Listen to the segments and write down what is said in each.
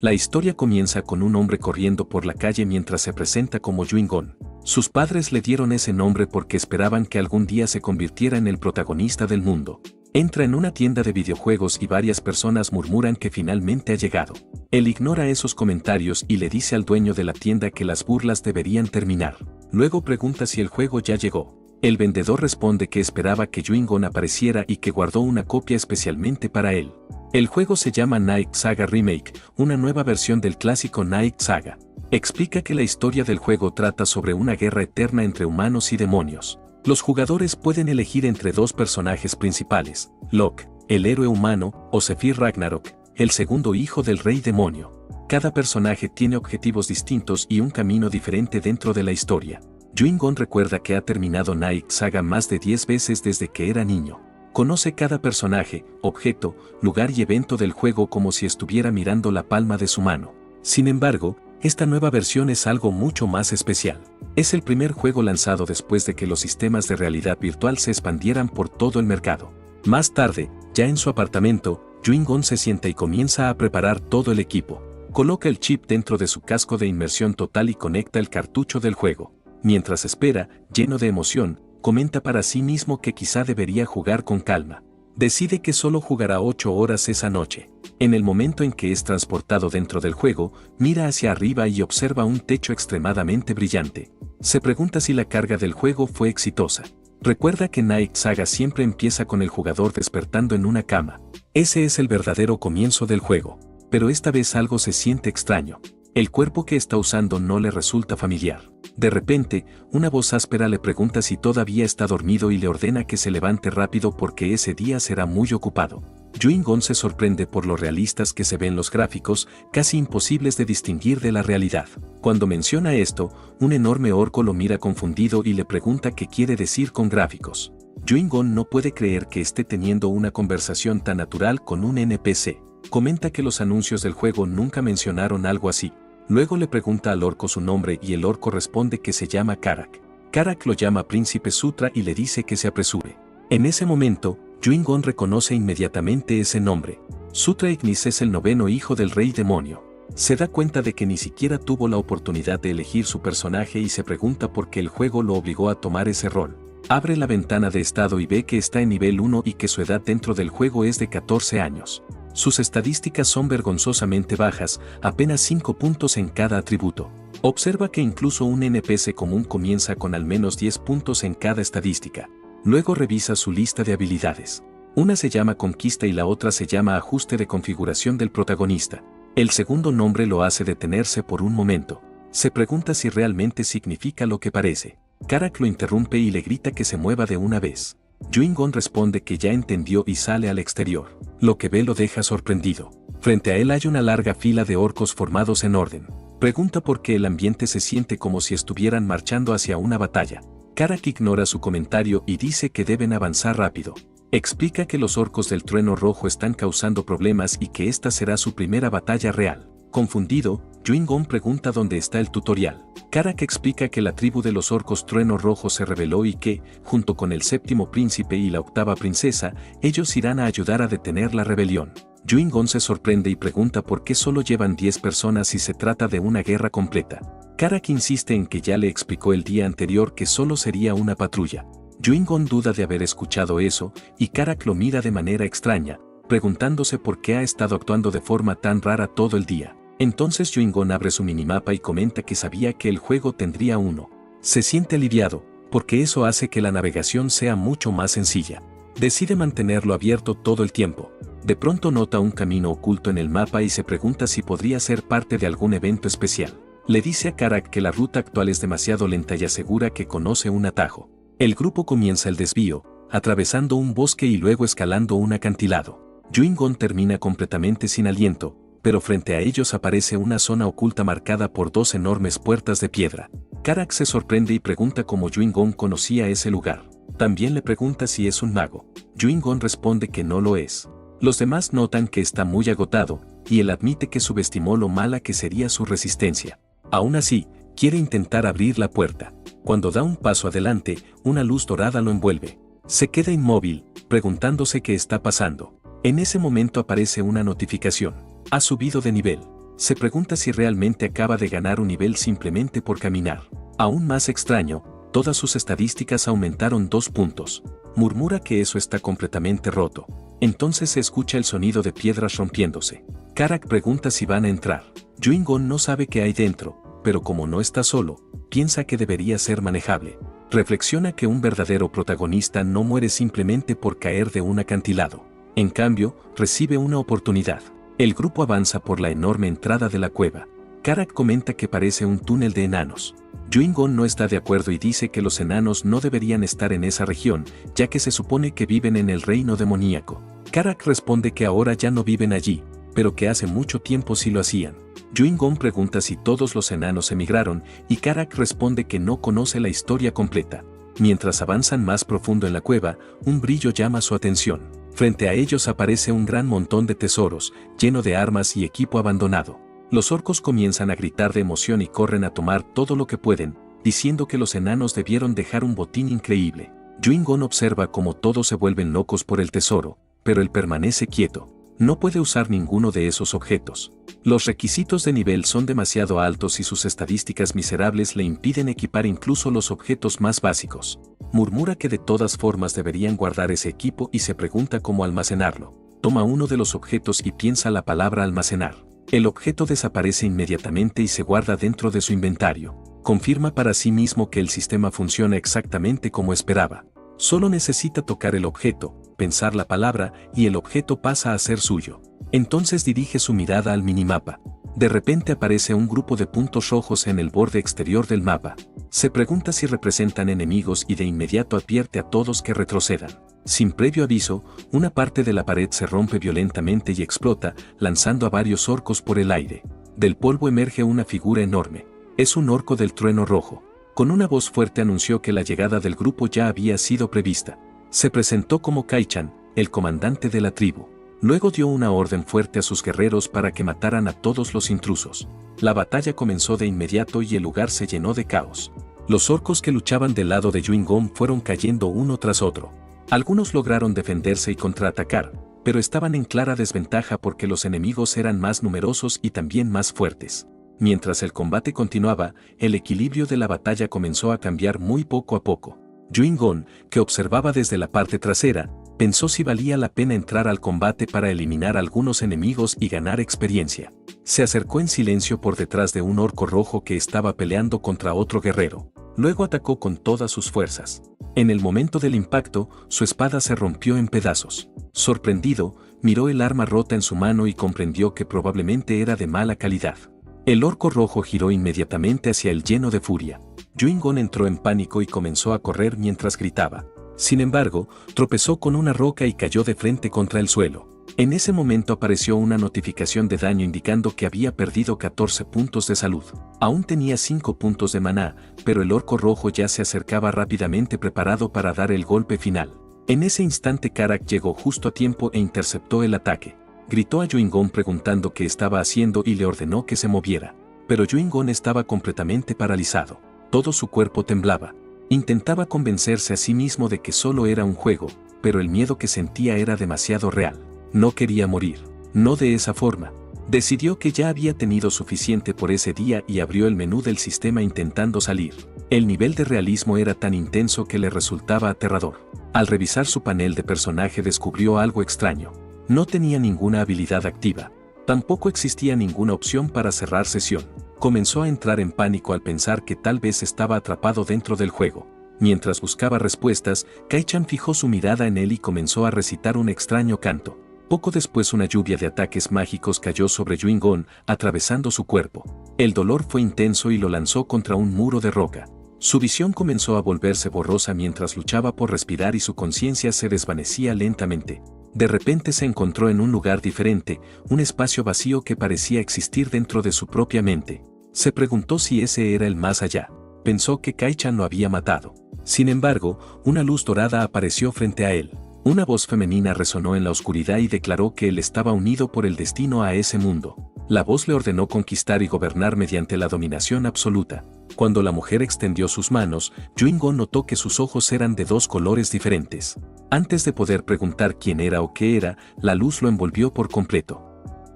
La historia comienza con un hombre corriendo por la calle mientras se presenta como Yuin-gon. Sus padres le dieron ese nombre porque esperaban que algún día se convirtiera en el protagonista del mundo. Entra en una tienda de videojuegos y varias personas murmuran que finalmente ha llegado. Él ignora esos comentarios y le dice al dueño de la tienda que las burlas deberían terminar. Luego pregunta si el juego ya llegó. El vendedor responde que esperaba que Yuin-gon apareciera y que guardó una copia especialmente para él. El juego se llama Night Saga Remake, una nueva versión del clásico Night Saga. Explica que la historia del juego trata sobre una guerra eterna entre humanos y demonios. Los jugadores pueden elegir entre dos personajes principales, Locke, el héroe humano, o Sephiroth Ragnarok, el segundo hijo del rey demonio. Cada personaje tiene objetivos distintos y un camino diferente dentro de la historia. Yuin-gon recuerda que ha terminado Night Saga más de 10 veces desde que era niño. Conoce cada personaje, objeto, lugar y evento del juego como si estuviera mirando la palma de su mano. Sin embargo, esta nueva versión es algo mucho más especial. Es el primer juego lanzado después de que los sistemas de realidad virtual se expandieran por todo el mercado. Más tarde, ya en su apartamento, Yuin-gon se sienta y comienza a preparar todo el equipo. Coloca el chip dentro de su casco de inmersión total y conecta el cartucho del juego. Mientras espera, lleno de emoción, comenta para sí mismo que quizá debería jugar con calma. Decide que solo jugará 8 horas esa noche. En el momento en que es transportado dentro del juego, mira hacia arriba y observa un techo extremadamente brillante. Se pregunta si la carga del juego fue exitosa. Recuerda que Night Saga siempre empieza con el jugador despertando en una cama. Ese es el verdadero comienzo del juego. Pero esta vez algo se siente extraño. El cuerpo que está usando no le resulta familiar. De repente, una voz áspera le pregunta si todavía está dormido y le ordena que se levante rápido porque ese día será muy ocupado. Yuin-gon se sorprende por lo realistas que se ven los gráficos, casi imposibles de distinguir de la realidad. Cuando menciona esto, un enorme orco lo mira confundido y le pregunta qué quiere decir con gráficos. Yuin-gon no puede creer que esté teniendo una conversación tan natural con un NPC. Comenta que los anuncios del juego nunca mencionaron algo así. Luego le pregunta al orco su nombre y el orco responde que se llama Karak. Karak lo llama Príncipe Sutra y le dice que se apresure. En ese momento, Yuin-gon reconoce inmediatamente ese nombre. Sutra Ignis es el 9º hijo del rey demonio. Se da cuenta de que ni siquiera tuvo la oportunidad de elegir su personaje y se pregunta por qué el juego lo obligó a tomar ese rol. Abre la ventana de estado y ve que está en nivel 1 y que su edad dentro del juego es de 14 años. Sus estadísticas son vergonzosamente bajas, apenas 5 puntos en cada atributo. Observa que incluso un NPC común comienza con al menos 10 puntos en cada estadística. Luego revisa su lista de habilidades. Una se llama Conquista y la otra se llama Ajuste de configuración del protagonista. El segundo nombre lo hace detenerse por un momento. Se pregunta si realmente significa lo que parece. Karak lo interrumpe y le grita que se mueva de una vez. Yuin-gon responde que ya entendió y sale al exterior. Lo que ve lo deja sorprendido. Frente a él hay una larga fila de orcos formados en orden. Pregunta por qué el ambiente se siente como si estuvieran marchando hacia una batalla. Karak ignora su comentario y dice que deben avanzar rápido. Explica que los orcos del trueno rojo están causando problemas y que esta será su primera batalla real. Confundido, Yuin-gon pregunta dónde está el tutorial. Karak explica que la tribu de los orcos trueno rojo se rebeló y que, junto con el 7º príncipe y la 8ª princesa, ellos irán a ayudar a detener la rebelión. Yuin-gon se sorprende y pregunta por qué solo llevan 10 personas si se trata de una guerra completa. Karak insiste en que ya le explicó el día anterior que solo sería una patrulla. Yuin-gon duda de haber escuchado eso, y Karak lo mira de manera extraña, preguntándose por qué ha estado actuando de forma tan rara todo el día. Entonces Yuin-gon abre su minimapa y comenta que sabía que el juego tendría uno. Se siente aliviado, porque eso hace que la navegación sea mucho más sencilla. Decide mantenerlo abierto todo el tiempo. De pronto nota un camino oculto en el mapa y se pregunta si podría ser parte de algún evento especial. Le dice a Karak que la ruta actual es demasiado lenta y asegura que conoce un atajo. El grupo comienza el desvío, atravesando un bosque y luego escalando un acantilado. Yuin-gon termina completamente sin aliento, pero frente a ellos aparece una zona oculta marcada por 2 enormes puertas de piedra. Karak se sorprende y pregunta cómo Yuin-gon conocía ese lugar. También le pregunta si es un mago. Yuin-gon responde que no lo es. Los demás notan que está muy agotado, y él admite que subestimó lo mala que sería su resistencia. Aún así, quiere intentar abrir la puerta. Cuando da un paso adelante, una luz dorada lo envuelve. Se queda inmóvil, preguntándose qué está pasando. En ese momento aparece una notificación. Ha subido de nivel. Se pregunta si realmente acaba de ganar un nivel simplemente por caminar. Aún más extraño, todas sus estadísticas aumentaron 2 puntos. Murmura que eso está completamente roto. Entonces se escucha el sonido de piedras rompiéndose. Karak pregunta si van a entrar. Yuin-gon no sabe qué hay dentro, pero como no está solo, piensa que debería ser manejable. Reflexiona que un verdadero protagonista no muere simplemente por caer de un acantilado. En cambio, recibe una oportunidad. El grupo avanza por la enorme entrada de la cueva. Karak comenta que parece un túnel de enanos. Yuin-gon no está de acuerdo y dice que los enanos no deberían estar en esa región, ya que se supone que viven en el reino demoníaco. Karak responde que ahora ya no viven allí, pero que hace mucho tiempo sí lo hacían. Yuin-gon pregunta si todos los enanos emigraron y Karak responde que no conoce la historia completa. Mientras avanzan más profundo en la cueva, un brillo llama su atención. Frente a ellos aparece un gran montón de tesoros, lleno de armas y equipo abandonado. Los orcos comienzan a gritar de emoción y corren a tomar todo lo que pueden, diciendo que los enanos debieron dejar un botín increíble. Yuin-gon observa cómo todos se vuelven locos por el tesoro, pero él permanece quieto. No puede usar ninguno de esos objetos. Los requisitos de nivel son demasiado altos y sus estadísticas miserables le impiden equipar incluso los objetos más básicos. Murmura que de todas formas deberían guardar ese equipo y se pregunta cómo almacenarlo. Toma uno de los objetos y piensa la palabra almacenar. El objeto desaparece inmediatamente y se guarda dentro de su inventario. Confirma para sí mismo que el sistema funciona exactamente como esperaba. Solo necesita tocar el objeto, pensar la palabra y el objeto pasa a ser suyo. Entonces dirige su mirada al minimapa. De repente aparece un grupo de puntos rojos en el borde exterior del mapa. Se pregunta si representan enemigos y de inmediato advierte a todos que retrocedan. Sin previo aviso, una parte de la pared se rompe violentamente y explota, lanzando a varios orcos por el aire. Del polvo emerge una figura enorme. Es un orco del trueno rojo. Con una voz fuerte anunció que la llegada del grupo ya había sido prevista. Se presentó como Kai-chan, el comandante de la tribu. Luego dio una orden fuerte a sus guerreros para que mataran a todos los intrusos. La batalla comenzó de inmediato y el lugar se llenó de caos. Los orcos que luchaban del lado de Yuin-gon fueron cayendo uno tras otro. Algunos lograron defenderse y contraatacar, pero estaban en clara desventaja porque los enemigos eran más numerosos y también más fuertes. Mientras el combate continuaba, el equilibrio de la batalla comenzó a cambiar muy poco a poco. Yuin-gon, que observaba desde la parte trasera, pensó si valía la pena entrar al combate para eliminar a algunos enemigos y ganar experiencia. Se acercó en silencio por detrás de un orco rojo que estaba peleando contra otro guerrero. Luego atacó con todas sus fuerzas. En el momento del impacto, su espada se rompió en pedazos. Sorprendido, miró el arma rota en su mano y comprendió que probablemente era de mala calidad. El orco rojo giró inmediatamente hacia él lleno de furia. Yuin-gon entró en pánico y comenzó a correr mientras gritaba. Sin embargo, tropezó con una roca y cayó de frente contra el suelo. En ese momento apareció una notificación de daño indicando que había perdido 14 puntos de salud. Aún tenía 5 puntos de maná, pero el orco rojo ya se acercaba rápidamente preparado para dar el golpe final. En ese instante Karak llegó justo a tiempo e interceptó el ataque. Gritó a Yuin-gon preguntando qué estaba haciendo y le ordenó que se moviera. Pero Yuin-gon estaba completamente paralizado. Todo su cuerpo temblaba. Intentaba convencerse a sí mismo de que solo era un juego, pero el miedo que sentía era demasiado real. No quería morir. No de esa forma. Decidió que ya había tenido suficiente por ese día y abrió el menú del sistema intentando salir. El nivel de realismo era tan intenso que le resultaba aterrador. Al revisar su panel de personaje descubrió algo extraño. No tenía ninguna habilidad activa. Tampoco existía ninguna opción para cerrar sesión. Comenzó a entrar en pánico al pensar que tal vez estaba atrapado dentro del juego. Mientras buscaba respuestas, Kai-chan fijó su mirada en él y comenzó a recitar un extraño canto. Poco después una lluvia de ataques mágicos cayó sobre Yuin-gon, atravesando su cuerpo. El dolor fue intenso y lo lanzó contra un muro de roca. Su visión comenzó a volverse borrosa mientras luchaba por respirar y su conciencia se desvanecía lentamente. De repente se encontró en un lugar diferente, un espacio vacío que parecía existir dentro de su propia mente. Se preguntó si ese era el más allá. Pensó que Kai-chan lo había matado. Sin embargo, una luz dorada apareció frente a él. Una voz femenina resonó en la oscuridad y declaró que él estaba unido por el destino a ese mundo. La voz le ordenó conquistar y gobernar mediante la dominación absoluta. Cuando la mujer extendió sus manos, Yuin-gon notó que sus ojos eran de 2 colores diferentes. Antes de poder preguntar quién era o qué era, la luz lo envolvió por completo.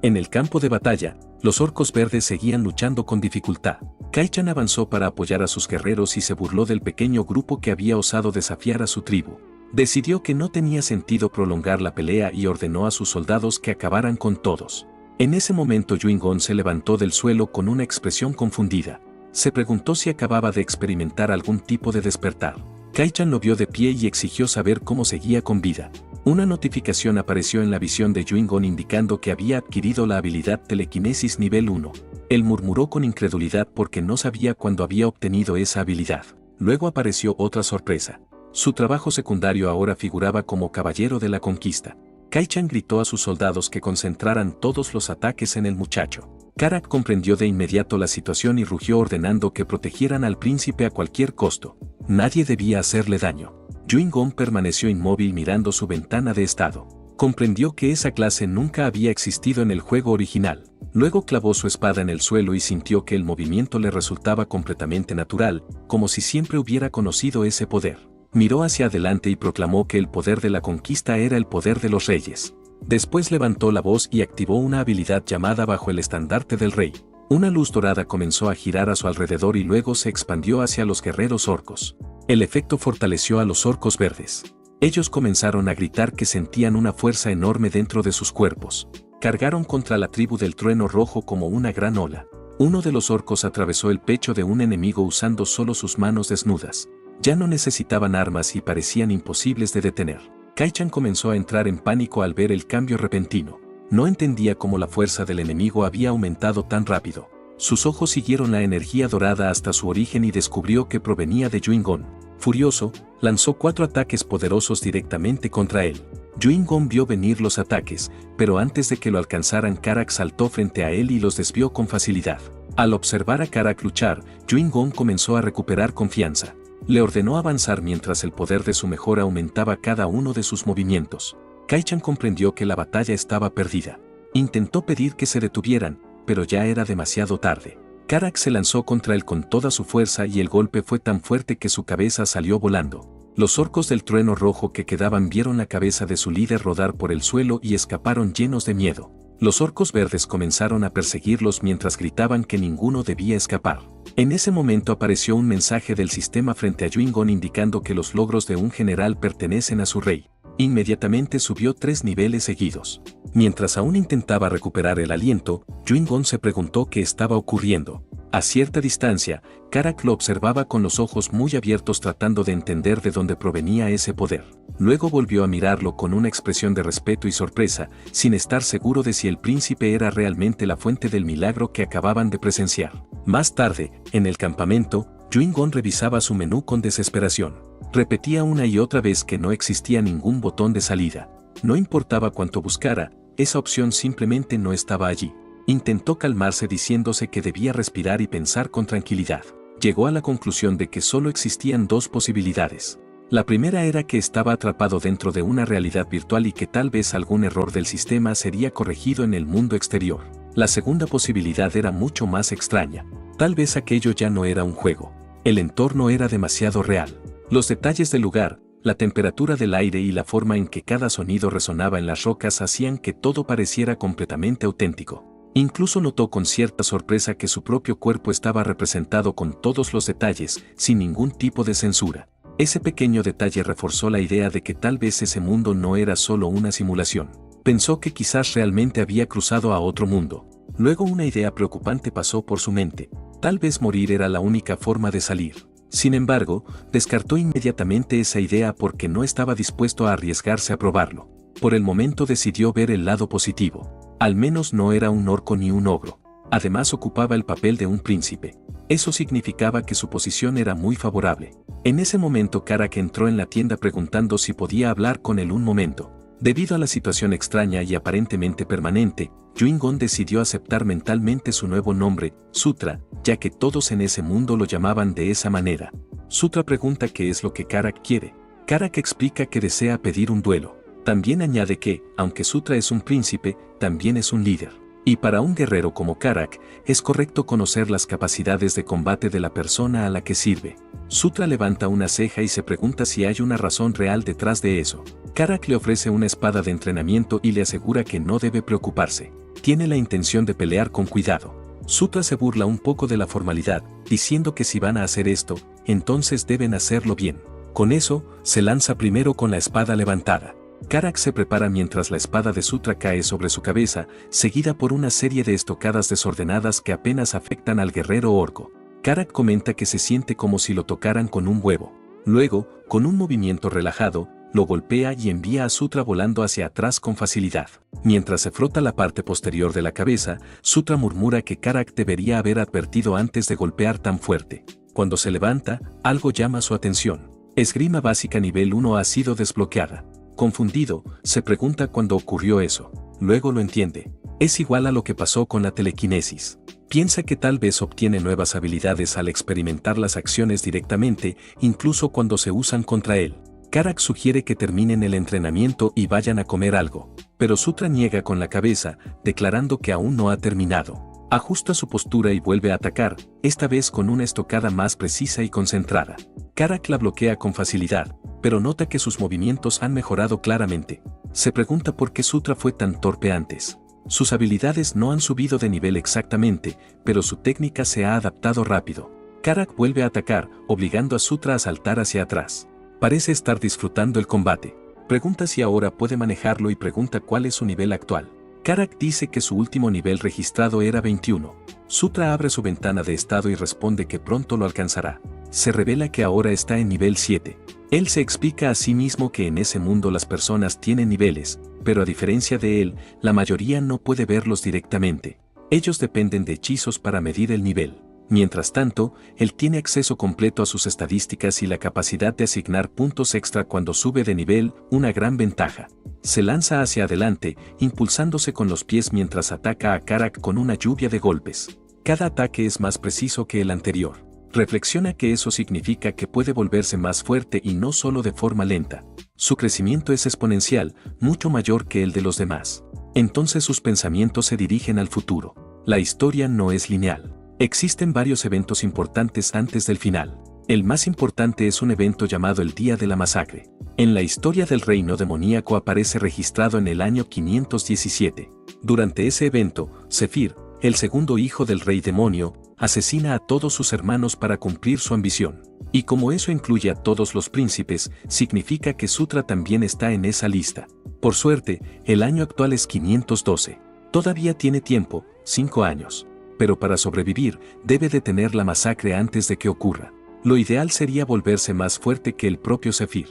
En el campo de batalla, los orcos verdes seguían luchando con dificultad. Kaichan avanzó para apoyar a sus guerreros y se burló del pequeño grupo que había osado desafiar a su tribu. Decidió que no tenía sentido prolongar la pelea y ordenó a sus soldados que acabaran con todos. En ese momento Yuingón se levantó del suelo con una expresión confundida. Se preguntó si acababa de experimentar algún tipo de despertar. Kaichan lo vio de pie y exigió saber cómo seguía con vida. Una notificación apareció en la visión de Yuingón indicando que había adquirido la habilidad telequinesis nivel 1. Él murmuró con incredulidad porque no sabía cuándo había obtenido esa habilidad. Luego apareció otra sorpresa. Su trabajo secundario ahora figuraba como caballero de la conquista. Kaichan gritó a sus soldados que concentraran todos los ataques en el muchacho. Karak comprendió de inmediato la situación y rugió ordenando que protegieran al príncipe a cualquier costo. Nadie debía hacerle daño. Yuingón permaneció inmóvil mirando su ventana de estado. Comprendió que esa clase nunca había existido en el juego original. Luego clavó su espada en el suelo y sintió que el movimiento le resultaba completamente natural, como si siempre hubiera conocido ese poder. Miró hacia adelante y proclamó que el poder de la conquista era el poder de los reyes. Después levantó la voz y activó una habilidad llamada Bajo el estandarte del rey. Una luz dorada comenzó a girar a su alrededor y luego se expandió hacia los guerreros orcos. El efecto fortaleció a los orcos verdes. Ellos comenzaron a gritar que sentían una fuerza enorme dentro de sus cuerpos. Cargaron contra la tribu del trueno rojo como una gran ola. Uno de los orcos atravesó el pecho de un enemigo usando solo sus manos desnudas. Ya no necesitaban armas y parecían imposibles de detener. Kaichan comenzó a entrar en pánico al ver el cambio repentino. No entendía cómo la fuerza del enemigo había aumentado tan rápido. Sus ojos siguieron la energía dorada hasta su origen y descubrió que provenía de Yuingón. Furioso, lanzó 4 ataques poderosos directamente contra él. Yuingón vio venir los ataques, pero antes de que lo alcanzaran Karak saltó frente a él y los desvió con facilidad. Al observar a Karak luchar, Yuingón comenzó a recuperar confianza. Le ordenó avanzar mientras el poder de su mejora aumentaba cada uno de sus movimientos. Kaichan comprendió que la batalla estaba perdida. Intentó pedir que se detuvieran, pero ya era demasiado tarde. Karak se lanzó contra él con toda su fuerza y el golpe fue tan fuerte que su cabeza salió volando. Los orcos del trueno rojo que quedaban vieron la cabeza de su líder rodar por el suelo y escaparon llenos de miedo. Los orcos verdes comenzaron a perseguirlos mientras gritaban que ninguno debía escapar. En ese momento apareció un mensaje del sistema frente a Yuingón indicando que los logros de un general pertenecen a su rey. Inmediatamente subió 3 niveles seguidos. Mientras aún intentaba recuperar el aliento, Yuingón se preguntó qué estaba ocurriendo. A cierta distancia, Karak lo observaba con los ojos muy abiertos tratando de entender de dónde provenía ese poder. Luego volvió a mirarlo con una expresión de respeto y sorpresa, sin estar seguro de si el príncipe era realmente la fuente del milagro que acababan de presenciar. Más tarde, en el campamento, Yuingón revisaba su menú con desesperación. Repetía una y otra vez que no existía ningún botón de salida. No importaba cuánto buscara, esa opción simplemente no estaba allí. Intentó calmarse diciéndose que debía respirar y pensar con tranquilidad. Llegó a la conclusión de que solo existían 2 posibilidades. La primera era que estaba atrapado dentro de una realidad virtual y que tal vez algún error del sistema sería corregido en el mundo exterior. La segunda posibilidad era mucho más extraña. Tal vez aquello ya no era un juego. El entorno era demasiado real. Los detalles del lugar, la temperatura del aire y la forma en que cada sonido resonaba en las rocas hacían que todo pareciera completamente auténtico. Incluso notó con cierta sorpresa que su propio cuerpo estaba representado con todos los detalles, sin ningún tipo de censura. Ese pequeño detalle reforzó la idea de que tal vez ese mundo no era solo una simulación. Pensó que quizás realmente había cruzado a otro mundo. Luego una idea preocupante pasó por su mente. Tal vez morir era la única forma de salir. Sin embargo, descartó inmediatamente esa idea porque no estaba dispuesto a arriesgarse a probarlo. Por el momento decidió ver el lado positivo. Al menos no era un orco ni un ogro. Además ocupaba el papel de un príncipe. Eso significaba que su posición era muy favorable. En ese momento Karak entró en la tienda preguntando si podía hablar con él un momento. Debido a la situación extraña y aparentemente permanente, Yuingón decidió aceptar mentalmente su nuevo nombre, Sutra, ya que todos en ese mundo lo llamaban de esa manera. Sutra pregunta qué es lo que Karak quiere. Karak explica que desea pedir un duelo. También añade que, aunque Sutra es un príncipe, también es un líder. Y para un guerrero como Karak, es correcto conocer las capacidades de combate de la persona a la que sirve. Sutra levanta una ceja y se pregunta si hay una razón real detrás de eso. Karak le ofrece una espada de entrenamiento y le asegura que no debe preocuparse. tiene la intención de pelear con cuidado. Sutra se burla un poco de la formalidad, diciendo que si van a hacer esto, entonces deben hacerlo bien. Con eso, se lanza primero con la espada levantada. Karak se prepara mientras la espada de Sutra cae sobre su cabeza, seguida por una serie de estocadas desordenadas que apenas afectan al guerrero orco. Karak comenta que se siente como si lo tocaran con un huevo. Luego, con un movimiento relajado, lo golpea y envía a Sutra volando hacia atrás con facilidad. Mientras se frota la parte posterior de la cabeza, Sutra murmura que Karak debería haber advertido antes de golpear tan fuerte. Cuando se levanta, algo llama su atención. Esgrima básica nivel 1 ha sido desbloqueada. Confundido, se pregunta cuándo ocurrió eso. Luego lo entiende. Es igual a lo que pasó con la telequinesis. Piensa que tal vez obtiene nuevas habilidades al experimentar las acciones directamente, incluso cuando se usan contra él. Karak sugiere que terminen el entrenamiento y vayan a comer algo, pero Sutra niega con la cabeza, declarando que aún no ha terminado. Ajusta su postura y vuelve a atacar, esta vez con una estocada más precisa y concentrada. Karak la bloquea con facilidad, pero nota que sus movimientos han mejorado claramente. Se pregunta por qué Sutra fue tan torpe antes. Sus habilidades no han subido de nivel exactamente, pero su técnica se ha adaptado rápido. Karak vuelve a atacar, obligando a Sutra a saltar hacia atrás. Parece estar disfrutando el combate. Pregunta si ahora puede manejarlo y pregunta cuál es su nivel actual. Karak dice que su último nivel registrado era 21. Sutra abre su ventana de estado y responde que pronto lo alcanzará. Se revela que ahora está en nivel 7. Él se explica a sí mismo que en ese mundo las personas tienen niveles, pero a diferencia de él, la mayoría no puede verlos directamente. Ellos dependen de hechizos para medir el nivel. Mientras tanto, él tiene acceso completo a sus estadísticas y la capacidad de asignar puntos extra cuando sube de nivel, una gran ventaja. Se lanza hacia adelante, impulsándose con los pies mientras ataca a Karak con una lluvia de golpes. Cada ataque es más preciso que el anterior. Reflexiona que eso significa que puede volverse más fuerte y no solo de forma lenta. Su crecimiento es exponencial, mucho mayor que el de los demás. Entonces sus pensamientos se dirigen al futuro. La historia no es lineal. Existen varios eventos importantes antes del final. El más importante es un evento llamado el Día de la Masacre. En la historia del reino demoníaco aparece registrado en el año 517. Durante ese evento, Zephyr, el segundo hijo del rey demonio, asesina a todos sus hermanos para cumplir su ambición. Y como eso incluye a todos los príncipes, significa que Sutra también está en esa lista. Por suerte, el año actual es 512. Todavía tiene tiempo, 5 años. Pero para sobrevivir, debe detener la masacre antes de que ocurra. Lo ideal sería volverse más fuerte que el propio Zephyr.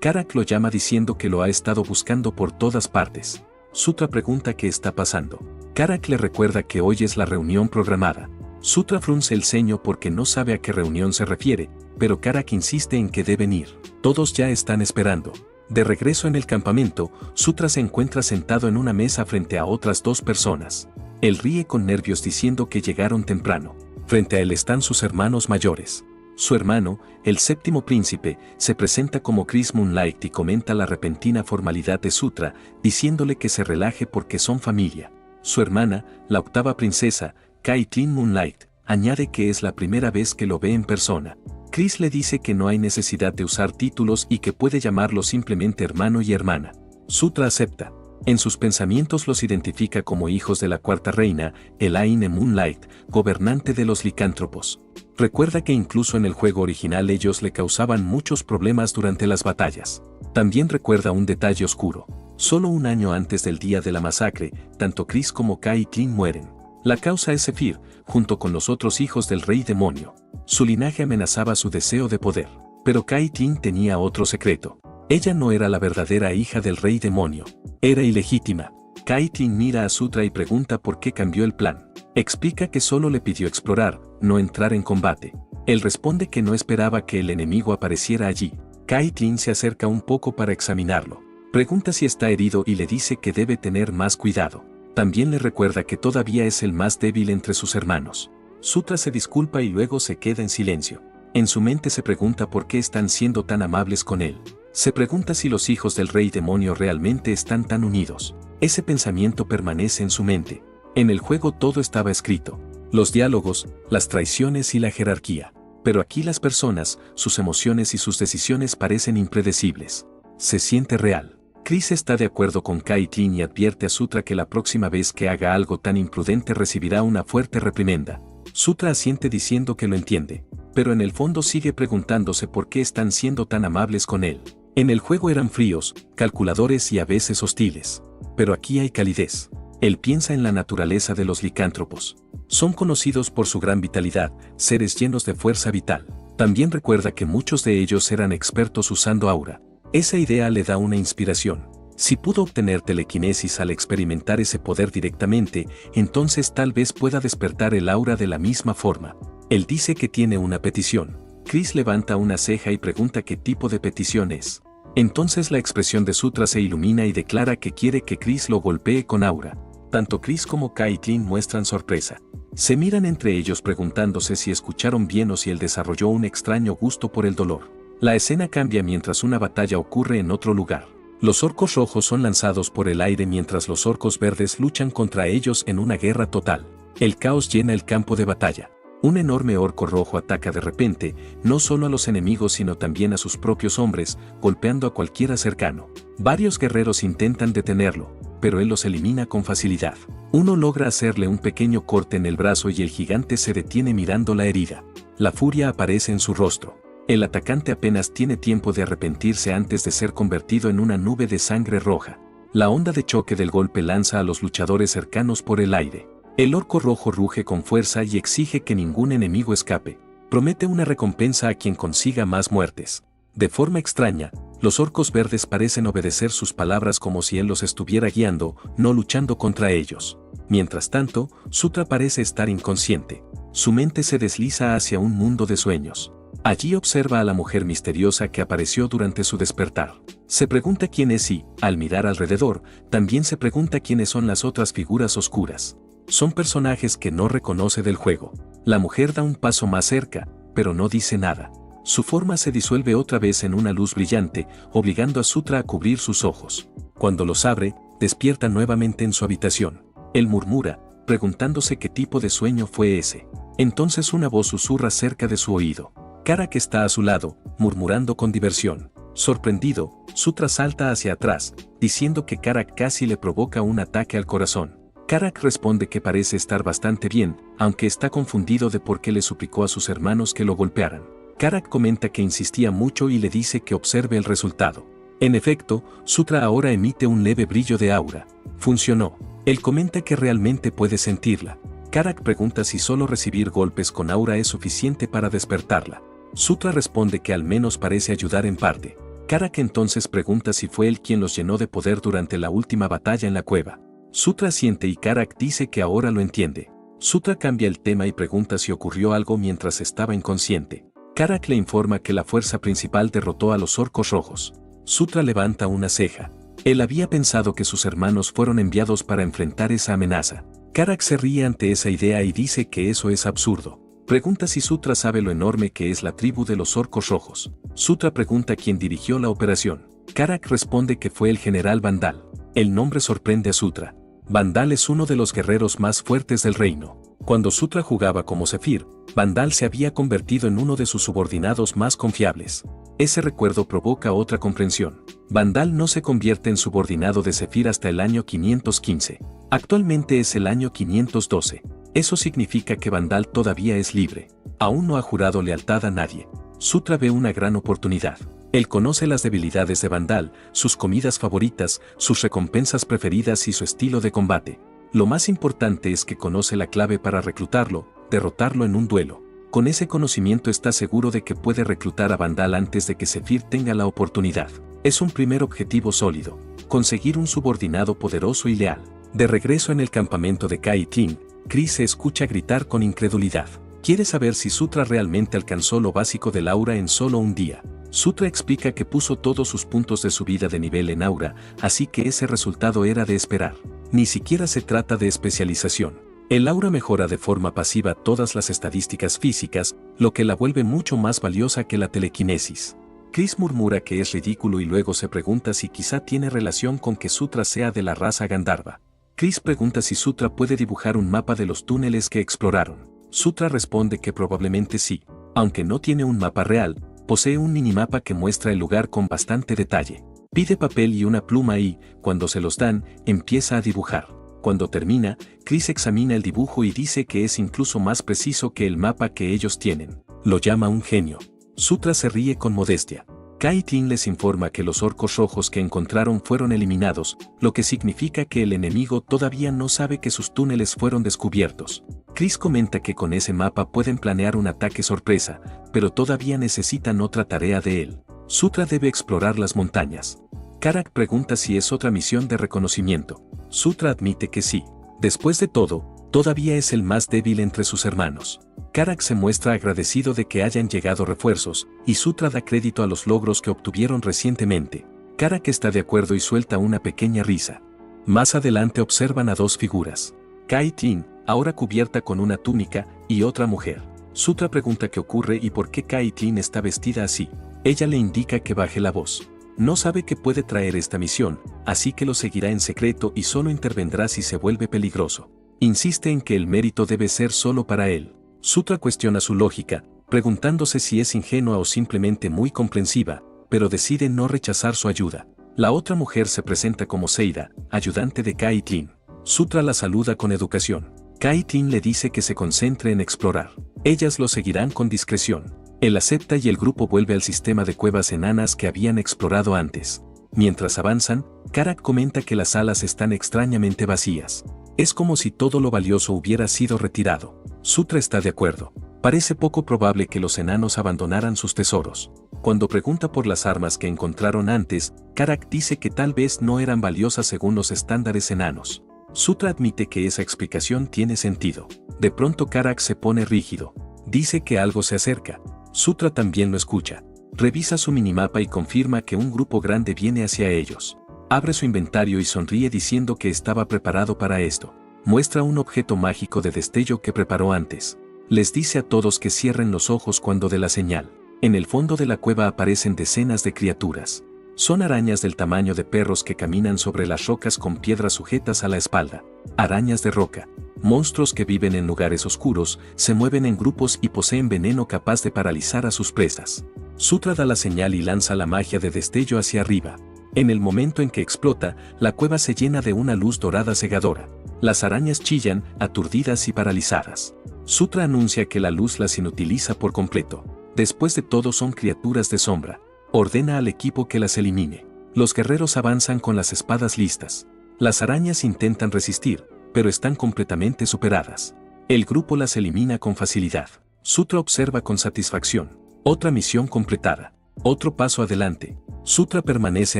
Karak lo llama diciendo que lo ha estado buscando por todas partes. Sutra pregunta qué está pasando. Karak le recuerda que hoy es la reunión programada. Sutra frunce el ceño porque no sabe a qué reunión se refiere, pero Karak insiste en que deben ir. Todos ya están esperando. De regreso en el campamento, Sutra se encuentra sentado en una mesa frente a otras 2 personas. Él ríe con nervios diciendo que llegaron temprano. Frente a él están sus hermanos mayores. Su hermano, el séptimo príncipe, se presenta como Chris Moonlight y comenta la repentina formalidad de Sutra, diciéndole que se relaje porque son familia. Su hermana, la octava princesa, Caitlin Moonlight, añade que es la primera vez que lo ve en persona. Chris le dice que no hay necesidad de usar títulos y que puede llamarlo simplemente hermano y hermana. Sutra acepta. En sus pensamientos los identifica como hijos de la cuarta reina, Elaine Moonlight, gobernante de los licántropos. Recuerda que incluso en el juego original ellos le causaban muchos problemas durante las batallas. También recuerda un detalle oscuro. Solo un año antes del día de la masacre, tanto Chris como Caitlin mueren. La causa es Zephyr, junto con los otros hijos del rey demonio. Su linaje amenazaba su deseo de poder. Pero Caitlin tenía otro secreto. Ella no era la verdadera hija del rey demonio. Era ilegítima. Caitlin mira a Sutra y pregunta por qué cambió el plan. Explica que solo le pidió explorar, no entrar en combate. Él responde que no esperaba que el enemigo apareciera allí. Caitlin se acerca un poco para examinarlo. Pregunta si está herido y le dice que debe tener más cuidado. También le recuerda que todavía es el más débil entre sus hermanos. Sutra se disculpa y luego se queda en silencio. En su mente se pregunta por qué están siendo tan amables con él. Se pregunta si los hijos del rey demonio realmente están tan unidos. Ese pensamiento permanece en su mente. En el juego todo estaba escrito. Los diálogos, las traiciones y la jerarquía. Pero aquí las personas, sus emociones y sus decisiones parecen impredecibles. Se siente real. Chris está de acuerdo con Caitlyn y advierte a Sutra que la próxima vez que haga algo tan imprudente recibirá una fuerte reprimenda. Sutra asiente diciendo que lo entiende, pero en el fondo sigue preguntándose por qué están siendo tan amables con él. En el juego eran fríos, calculadores y a veces hostiles. Pero aquí hay calidez. Él piensa en la naturaleza de los licántropos. Son conocidos por su gran vitalidad, seres llenos de fuerza vital. También recuerda que muchos de ellos eran expertos usando aura. Esa idea le da una inspiración. Si pudo obtener telequinesis al experimentar ese poder directamente, entonces tal vez pueda despertar el aura de la misma forma. Él dice que tiene una petición. Chris levanta una ceja y pregunta qué tipo de petición es. Entonces la expresión de Sutra se ilumina y declara que quiere que Chris lo golpee con aura. Tanto Chris como Caitlyn muestran sorpresa. Se miran entre ellos preguntándose si escucharon bien o si él desarrolló un extraño gusto por el dolor. La escena cambia mientras una batalla ocurre en otro lugar. Los orcos rojos son lanzados por el aire mientras los orcos verdes luchan contra ellos en una guerra total. El caos llena el campo de batalla. Un enorme orco rojo ataca de repente, no solo a los enemigos sino también a sus propios hombres, golpeando a cualquiera cercano. Varios guerreros intentan detenerlo, pero él los elimina con facilidad. Uno logra hacerle un pequeño corte en el brazo y el gigante se detiene mirando la herida. La furia aparece en su rostro. El atacante apenas tiene tiempo de arrepentirse antes de ser convertido en una nube de sangre roja. La onda de choque del golpe lanza a los luchadores cercanos por el aire. El orco rojo ruge con fuerza y exige que ningún enemigo escape. Promete una recompensa a quien consiga más muertes. De forma extraña, los orcos verdes parecen obedecer sus palabras como si él los estuviera guiando, no luchando contra ellos. Mientras tanto, Sutra parece estar inconsciente. Su mente se desliza hacia un mundo de sueños. Allí observa a la mujer misteriosa que apareció durante su despertar. Se pregunta quién es y, al mirar alrededor, también se pregunta quiénes son las otras figuras oscuras. Son personajes que no reconoce del juego. La mujer da un paso más cerca, pero no dice nada. Su forma se disuelve otra vez en una luz brillante, obligando a Sutra a cubrir sus ojos. Cuando los abre, despierta nuevamente en su habitación. Él murmura, preguntándose qué tipo de sueño fue ese. Entonces una voz susurra cerca de su oído. Karak está a su lado, murmurando con diversión. Sorprendido, Sutra salta hacia atrás, diciendo que Karak casi le provoca un ataque al corazón. Karak responde que parece estar bastante bien, aunque está confundido de por qué le suplicó a sus hermanos que lo golpearan. Karak comenta que insistía mucho y le dice que observe el resultado. En efecto, Sutra ahora emite un leve brillo de aura. Funcionó. Él comenta que realmente puede sentirla. Karak pregunta si solo recibir golpes con aura es suficiente para despertarla. Sutra responde que al menos parece ayudar en parte. Karak entonces pregunta si fue él quien los llenó de poder durante la última batalla en la cueva. Sutra asiente y Karak dice que ahora lo entiende. Sutra cambia el tema y pregunta si ocurrió algo mientras estaba inconsciente. Karak le informa que la fuerza principal derrotó a los orcos rojos. Sutra levanta una ceja. Él había pensado que sus hermanos fueron enviados para enfrentar esa amenaza. Karak se ríe ante esa idea y dice que eso es absurdo. Pregunta si Sutra sabe lo enorme que es la tribu de los orcos rojos. Sutra pregunta quién dirigió la operación. Karak responde que fue el general Vandal. El nombre sorprende a Sutra. Vandal es uno de los guerreros más fuertes del reino. Cuando Sutra jugaba como Zephyr, Vandal se había convertido en uno de sus subordinados más confiables. Ese recuerdo provoca otra comprensión. Vandal no se convierte en subordinado de Zephyr hasta el año 515. Actualmente es el año 512. Eso significa que Vandal todavía es libre. Aún no ha jurado lealtad a nadie. Sutra ve una gran oportunidad. Él conoce las debilidades de Vandal, sus comidas favoritas, sus recompensas preferidas y su estilo de combate. Lo más importante es que conoce la clave para reclutarlo, derrotarlo en un duelo. Con ese conocimiento está seguro de que puede reclutar a Vandal antes de que Zephyr tenga la oportunidad. Es un primer objetivo sólido. Conseguir un subordinado poderoso y leal. De regreso en el campamento de Caitlyn, Chris se escucha gritar con incredulidad. Quiere saber si Sutra realmente alcanzó lo básico del aura en solo un día. Sutra explica que puso todos sus puntos de subida de nivel en aura, así que ese resultado era de esperar. Ni siquiera se trata de especialización. El aura mejora de forma pasiva todas las estadísticas físicas, lo que la vuelve mucho más valiosa que la telequinesis. Chris murmura que es ridículo y luego se pregunta si quizá tiene relación con que Sutra sea de la raza Gandharva. Chris pregunta si Sutra puede dibujar un mapa de los túneles que exploraron. Sutra responde que probablemente sí. Aunque no tiene un mapa real, posee un minimapa que muestra el lugar con bastante detalle. Pide papel y una pluma y, cuando se los dan, empieza a dibujar. Cuando termina, Chris examina el dibujo y dice que es incluso más preciso que el mapa que ellos tienen. Lo llama un genio. Sutra se ríe con modestia. Kai-Tin les informa que los orcos rojos que encontraron fueron eliminados, lo que significa que el enemigo todavía no sabe que sus túneles fueron descubiertos. Chris comenta que con ese mapa pueden planear un ataque sorpresa, pero todavía necesitan otra tarea de él. Sutra debe explorar las montañas. Karak pregunta si es otra misión de reconocimiento. Sutra admite que sí. Después de todo, todavía es el más débil entre sus hermanos. Karak se muestra agradecido de que hayan llegado refuerzos, y Sutra da crédito a los logros que obtuvieron recientemente. Karak está de acuerdo y suelta una pequeña risa. Más adelante observan a dos figuras. Kai-Tin, ahora cubierta con una túnica, y otra mujer. Sutra pregunta qué ocurre y por qué Kai-Tin está vestida así. Ella le indica que baje la voz. No sabe que puede traer esta misión, así que lo seguirá en secreto y solo intervendrá si se vuelve peligroso. Insiste en que el mérito debe ser solo para él. Sutra cuestiona su lógica, preguntándose si es ingenua o simplemente muy comprensiva, pero decide no rechazar su ayuda. La otra mujer se presenta como Seira, ayudante de Kai-Tin. Sutra la saluda con educación. Kai-Tin le dice que se concentre en explorar. Ellas lo seguirán con discreción. Él acepta y el grupo vuelve al sistema de cuevas enanas que habían explorado antes. Mientras avanzan, Karak comenta que las salas están extrañamente vacías. Es como si todo lo valioso hubiera sido retirado. Sutra está de acuerdo. Parece poco probable que los enanos abandonaran sus tesoros. Cuando pregunta por las armas que encontraron antes, Karak dice que tal vez no eran valiosas según los estándares enanos. Sutra admite que esa explicación tiene sentido. De pronto Karak se pone rígido. Dice que algo se acerca. Sutra también lo escucha. Revisa su minimapa y confirma que un grupo grande viene hacia ellos. Abre su inventario y sonríe diciendo que estaba preparado para esto. Muestra un objeto mágico de destello que preparó antes. Les dice a todos que cierren los ojos cuando dé la señal. En el fondo de la cueva aparecen decenas de criaturas. Son arañas del tamaño de perros que caminan sobre las rocas con piedras sujetas a la espalda. Arañas de roca. Monstruos que viven en lugares oscuros, se mueven en grupos y poseen veneno capaz de paralizar a sus presas. Sutra da la señal y lanza la magia de destello hacia arriba. En el momento en que explota, la cueva se llena de una luz dorada cegadora. Las arañas chillan, aturdidas y paralizadas. Sutra anuncia que la luz las inutiliza por completo. Después de todo son criaturas de sombra. Ordena al equipo que las elimine. Los guerreros avanzan con las espadas listas. Las arañas intentan resistir, pero están completamente superadas. El grupo las elimina con facilidad. Sutra observa con satisfacción. Otra misión completada. Otro paso adelante. Sutra permanece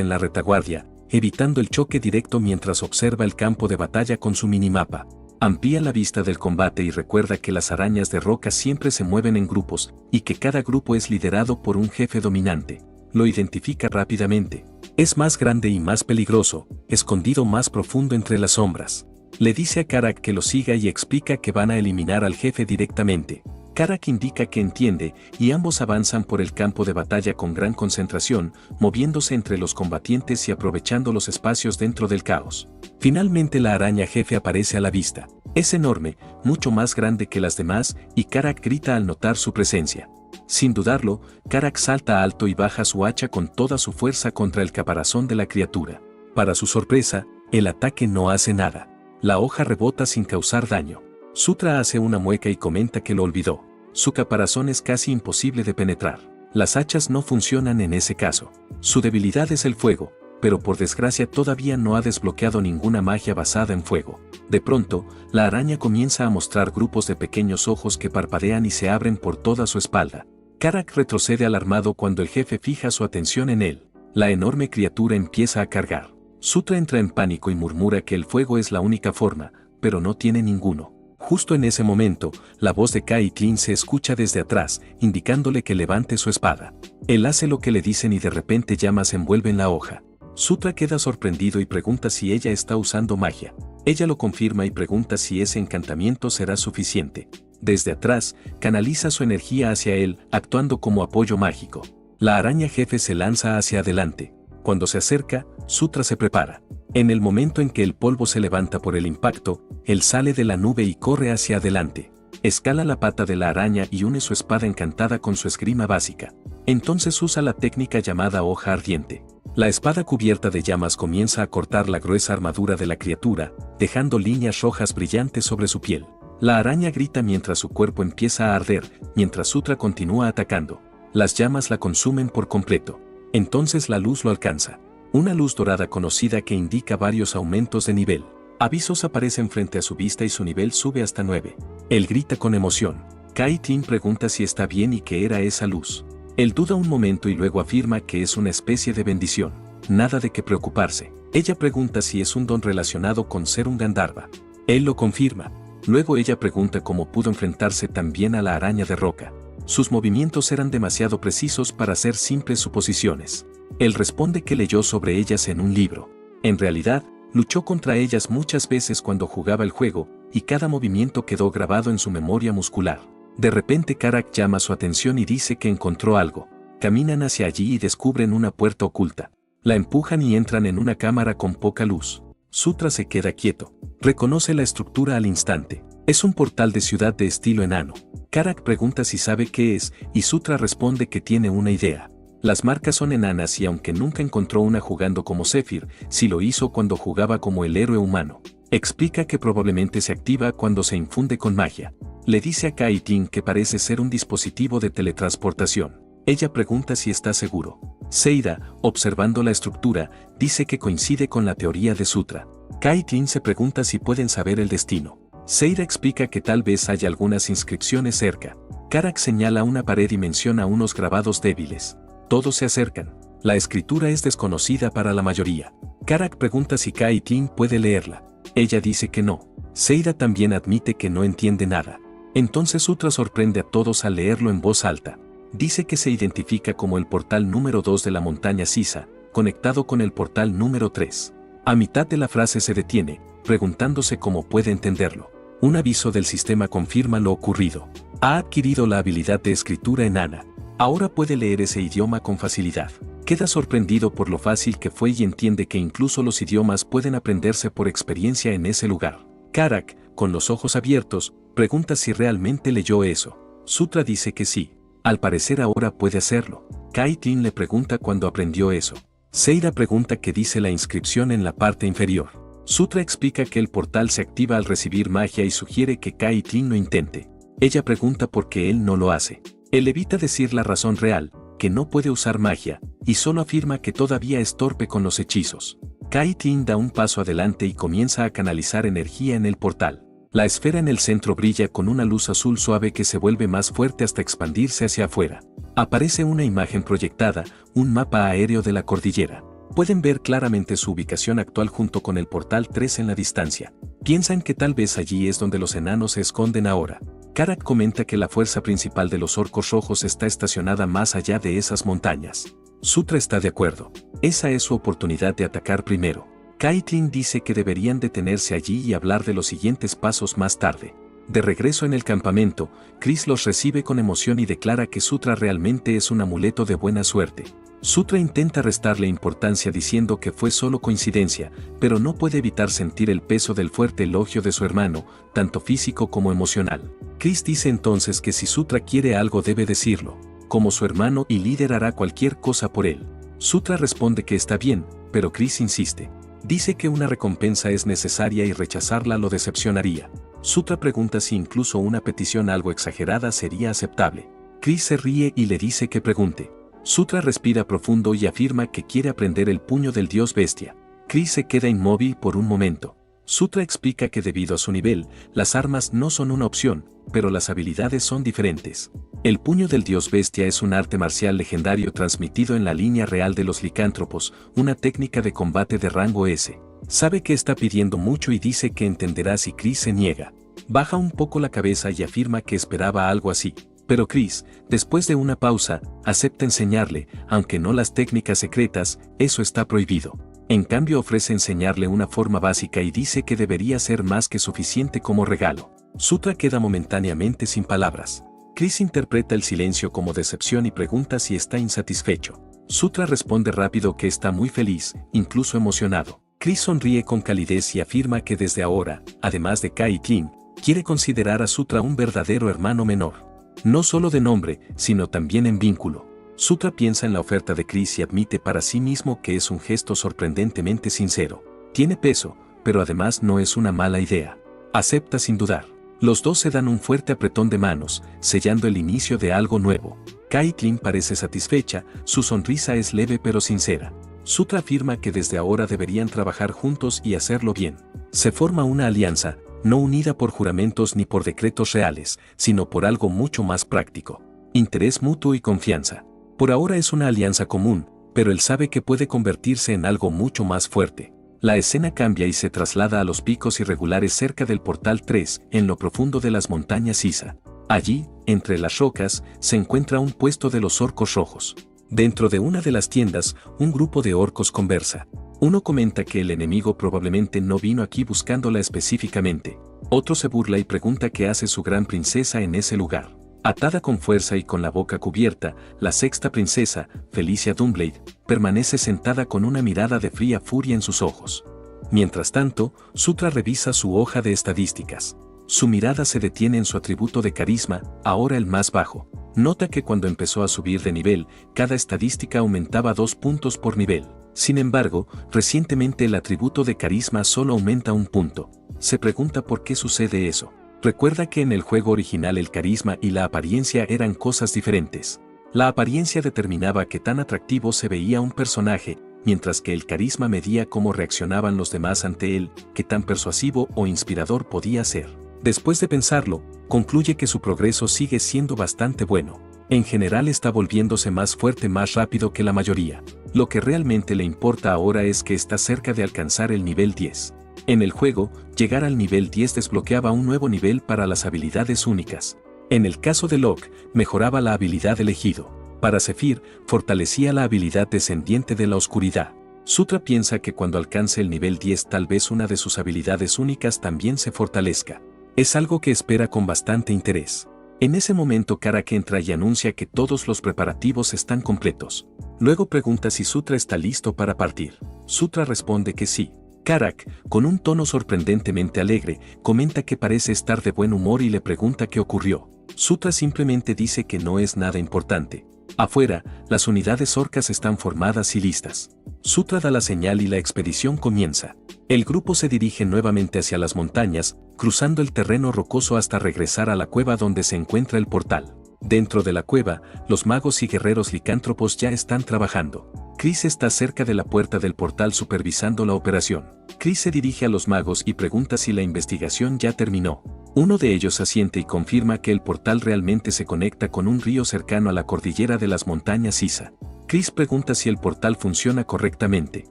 en la retaguardia, evitando el choque directo mientras observa el campo de batalla con su minimapa. Amplía la vista del combate y recuerda que las arañas de roca siempre se mueven en grupos, y que cada grupo es liderado por un jefe dominante. Lo identifica rápidamente. Es más grande y más peligroso, escondido más profundo entre las sombras. Le dice a Karak que lo siga y explica que van a eliminar al jefe directamente. Karak indica que entiende, y ambos avanzan por el campo de batalla con gran concentración, moviéndose entre los combatientes y aprovechando los espacios dentro del caos. Finalmente la araña jefe aparece a la vista. Es enorme, mucho más grande que las demás, y Karak grita al notar su presencia. Sin dudarlo, Karak salta alto y baja su hacha con toda su fuerza contra el caparazón de la criatura. Para su sorpresa, el ataque no hace nada. La hoja rebota sin causar daño. Sutra hace una mueca y comenta que lo olvidó. Su caparazón es casi imposible de penetrar. Las hachas no funcionan en ese caso. Su debilidad es el fuego, pero por desgracia todavía no ha desbloqueado ninguna magia basada en fuego. De pronto, la araña comienza a mostrar grupos de pequeños ojos que parpadean y se abren por toda su espalda. Karak retrocede alarmado cuando el jefe fija su atención en él. La enorme criatura empieza a cargar. Sutra entra en pánico y murmura que el fuego es la única forma, pero no tiene ninguno. Justo en ese momento, la voz de Kai-Tin se escucha desde atrás, indicándole que levante su espada. Él hace lo que le dicen y de repente llamas envuelven la hoja. Sutra queda sorprendido y pregunta si ella está usando magia. Ella lo confirma y pregunta si ese encantamiento será suficiente. Desde atrás, canaliza su energía hacia él, actuando como apoyo mágico. La araña jefe se lanza hacia adelante. Cuando se acerca, Sutra se prepara. En el momento en que el polvo se levanta por el impacto, él sale de la nube y corre hacia adelante. Escala la pata de la araña y une su espada encantada con su esgrima básica. Entonces usa la técnica llamada hoja ardiente. La espada cubierta de llamas comienza a cortar la gruesa armadura de la criatura, dejando líneas rojas brillantes sobre su piel. La araña grita mientras su cuerpo empieza a arder, mientras Sutra continúa atacando. Las llamas la consumen por completo. Entonces la luz lo alcanza. Una luz dorada conocida que indica varios aumentos de nivel. Avisos aparecen frente a su vista y su nivel sube hasta 9. Él grita con emoción. Kai-Tin pregunta si está bien y qué era esa luz. Él duda un momento y luego afirma que es una especie de bendición. Nada de qué preocuparse. Ella pregunta si es un don relacionado con ser un Gandharva. Él lo confirma. Luego ella pregunta cómo pudo enfrentarse tan bien a la araña de roca. Sus movimientos eran demasiado precisos para hacer simples suposiciones. Él responde que leyó sobre ellas en un libro. En realidad, luchó contra ellas muchas veces cuando jugaba el juego, y cada movimiento quedó grabado en su memoria muscular. De repente Karak llama su atención y dice que encontró algo. Caminan hacia allí y descubren una puerta oculta. La empujan y entran en una cámara con poca luz. Sutra se queda quieto. Reconoce la estructura al instante. Es un portal de ciudad de estilo enano. Karak pregunta si sabe qué es, y Sutra responde que tiene una idea. Las marcas son enanas y aunque nunca encontró una jugando como Zephyr, sí lo hizo cuando jugaba como el héroe humano. Explica que probablemente se activa cuando se infunde con magia. Le dice a Kai-Tin que parece ser un dispositivo de teletransportación. Ella pregunta si está seguro. Seira, observando la estructura, dice que coincide con la teoría de Sutra. Kai-Tin se pregunta si pueden saber el destino. Seira explica que tal vez haya algunas inscripciones cerca. Karak señala una pared y menciona unos grabados débiles. Todos se acercan. La escritura es desconocida para la mayoría. Karak pregunta si Kai-Tin puede leerla. Ella dice que no. Seira también admite que no entiende nada. Entonces Sutra sorprende a todos al leerlo en voz alta. Dice que se identifica como el portal número 2 de la montaña Sisa, conectado con el portal número 3. A mitad de la frase se detiene, preguntándose cómo puede entenderlo. Un aviso del sistema confirma lo ocurrido. Ha adquirido la habilidad de escritura enana. Ahora puede leer ese idioma con facilidad. Queda sorprendido por lo fácil que fue y entiende que incluso los idiomas pueden aprenderse por experiencia en ese lugar. Karak, con los ojos abiertos, pregunta si realmente leyó eso. Sutra dice que sí. Al parecer ahora puede hacerlo. Kai-Tin le pregunta cuándo aprendió eso. Seira pregunta qué dice la inscripción en la parte inferior. Sutra explica que el portal se activa al recibir magia y sugiere que Kai-Tin lo intente. Ella pregunta por qué él no lo hace. Él evita decir la razón real, que no puede usar magia, y solo afirma que todavía es torpe con los hechizos. Kai-Tin da un paso adelante y comienza a canalizar energía en el portal. La esfera en el centro brilla con una luz azul suave que se vuelve más fuerte hasta expandirse hacia afuera. Aparece una imagen proyectada, un mapa aéreo de la cordillera. Pueden ver claramente su ubicación actual junto con el portal 3 en la distancia. Piensan que tal vez allí es donde los enanos se esconden ahora. Karak comenta que la fuerza principal de los orcos rojos está estacionada más allá de esas montañas. Sutra está de acuerdo. Esa es su oportunidad de atacar primero. Kai-Tin dice que deberían detenerse allí y hablar de los siguientes pasos más tarde. De regreso en el campamento, Chris los recibe con emoción y declara que Sutra realmente es un amuleto de buena suerte. Sutra intenta restarle importancia diciendo que fue solo coincidencia, pero no puede evitar sentir el peso del fuerte elogio de su hermano, tanto físico como emocional. Chris dice entonces que si Sutra quiere algo debe decirlo. Como su hermano y líder hará cualquier cosa por él. Sutra responde que está bien, pero Chris insiste. Dice que una recompensa es necesaria y rechazarla lo decepcionaría. Sutra pregunta si incluso una petición algo exagerada sería aceptable. Chris se ríe y le dice que pregunte. Sutra respira profundo y afirma que quiere aprender el puño del dios bestia. Chris se queda inmóvil por un momento. Sutra explica que debido a su nivel, las armas no son una opción, pero las habilidades son diferentes. El puño del dios bestia es un arte marcial legendario transmitido en la línea real de los licántropos, una técnica de combate de rango S. Sabe que está pidiendo mucho y dice que entenderá si Chris se niega. Baja un poco la cabeza y afirma que esperaba algo así. Pero Chris, después de una pausa, acepta enseñarle, aunque no las técnicas secretas, eso está prohibido. En cambio ofrece enseñarle una forma básica y dice que debería ser más que suficiente como regalo. Sutra queda momentáneamente sin palabras. Chris interpreta el silencio como decepción y pregunta si está insatisfecho. Sutra responde rápido que está muy feliz, incluso emocionado. Chris sonríe con calidez y afirma que desde ahora, además de Kai-Tin, quiere considerar a Sutra un verdadero hermano menor. No solo de nombre, sino también en vínculo. Sutra piensa en la oferta de Chris y admite para sí mismo que es un gesto sorprendentemente sincero. Tiene peso, pero además no es una mala idea. Acepta sin dudar. Los dos se dan un fuerte apretón de manos, sellando el inicio de algo nuevo. Caitlin parece satisfecha, su sonrisa es leve pero sincera. Sutra afirma que desde ahora deberían trabajar juntos y hacerlo bien. Se forma una alianza, no unida por juramentos ni por decretos reales, sino por algo mucho más práctico. Interés mutuo y confianza. Por ahora es una alianza común, pero él sabe que puede convertirse en algo mucho más fuerte. La escena cambia y se traslada a los picos irregulares cerca del Portal 3, en lo profundo de las montañas Isa. Allí, entre las rocas, se encuentra un puesto de los orcos rojos. Dentro de una de las tiendas, un grupo de orcos conversa. Uno comenta que el enemigo probablemente no vino aquí buscándola específicamente. Otro se burla y pregunta qué hace su gran princesa en ese lugar. Atada con fuerza y con la boca cubierta, la sexta princesa, Felicia Doomblade, permanece sentada con una mirada de fría furia en sus ojos. Mientras tanto, Sutra revisa su hoja de estadísticas. Su mirada se detiene en su atributo de carisma, ahora el más bajo. Nota que cuando empezó a subir de nivel, cada estadística aumentaba 2 puntos por nivel. Sin embargo, recientemente el atributo de carisma solo aumenta 1 punto. Se pregunta por qué sucede eso. Recuerda que en el juego original el carisma y la apariencia eran cosas diferentes. La apariencia determinaba qué tan atractivo se veía un personaje, mientras que el carisma medía cómo reaccionaban los demás ante él, qué tan persuasivo o inspirador podía ser. Después de pensarlo, concluye que su progreso sigue siendo bastante bueno. En general está volviéndose más fuerte más rápido que la mayoría. Lo que realmente le importa ahora es que está cerca de alcanzar el nivel 10. En el juego, llegar al nivel 10 desbloqueaba un nuevo nivel para las habilidades únicas. En el caso de Locke, mejoraba la habilidad elegido. Para Zephyr, fortalecía la habilidad descendiente de la oscuridad. Sutra piensa que cuando alcance el nivel 10 tal vez una de sus habilidades únicas también se fortalezca. Es algo que espera con bastante interés. En ese momento Karak entra y anuncia que todos los preparativos están completos. Luego pregunta si Sutra está listo para partir. Sutra responde que sí. Karak, con un tono sorprendentemente alegre, comenta que parece estar de buen humor y le pregunta qué ocurrió. Sutra simplemente dice que no es nada importante. Afuera, las unidades orcas están formadas y listas. Sutra da la señal y la expedición comienza. El grupo se dirige nuevamente hacia las montañas, cruzando el terreno rocoso hasta regresar a la cueva donde se encuentra el portal. Dentro de la cueva, los magos y guerreros licántropos ya están trabajando. Chris está cerca de la puerta del portal supervisando la operación. Chris se dirige a los magos y pregunta si la investigación ya terminó. Uno de ellos asiente y confirma que el portal realmente se conecta con un río cercano a la cordillera de las montañas Isa. Chris pregunta si el portal funciona correctamente.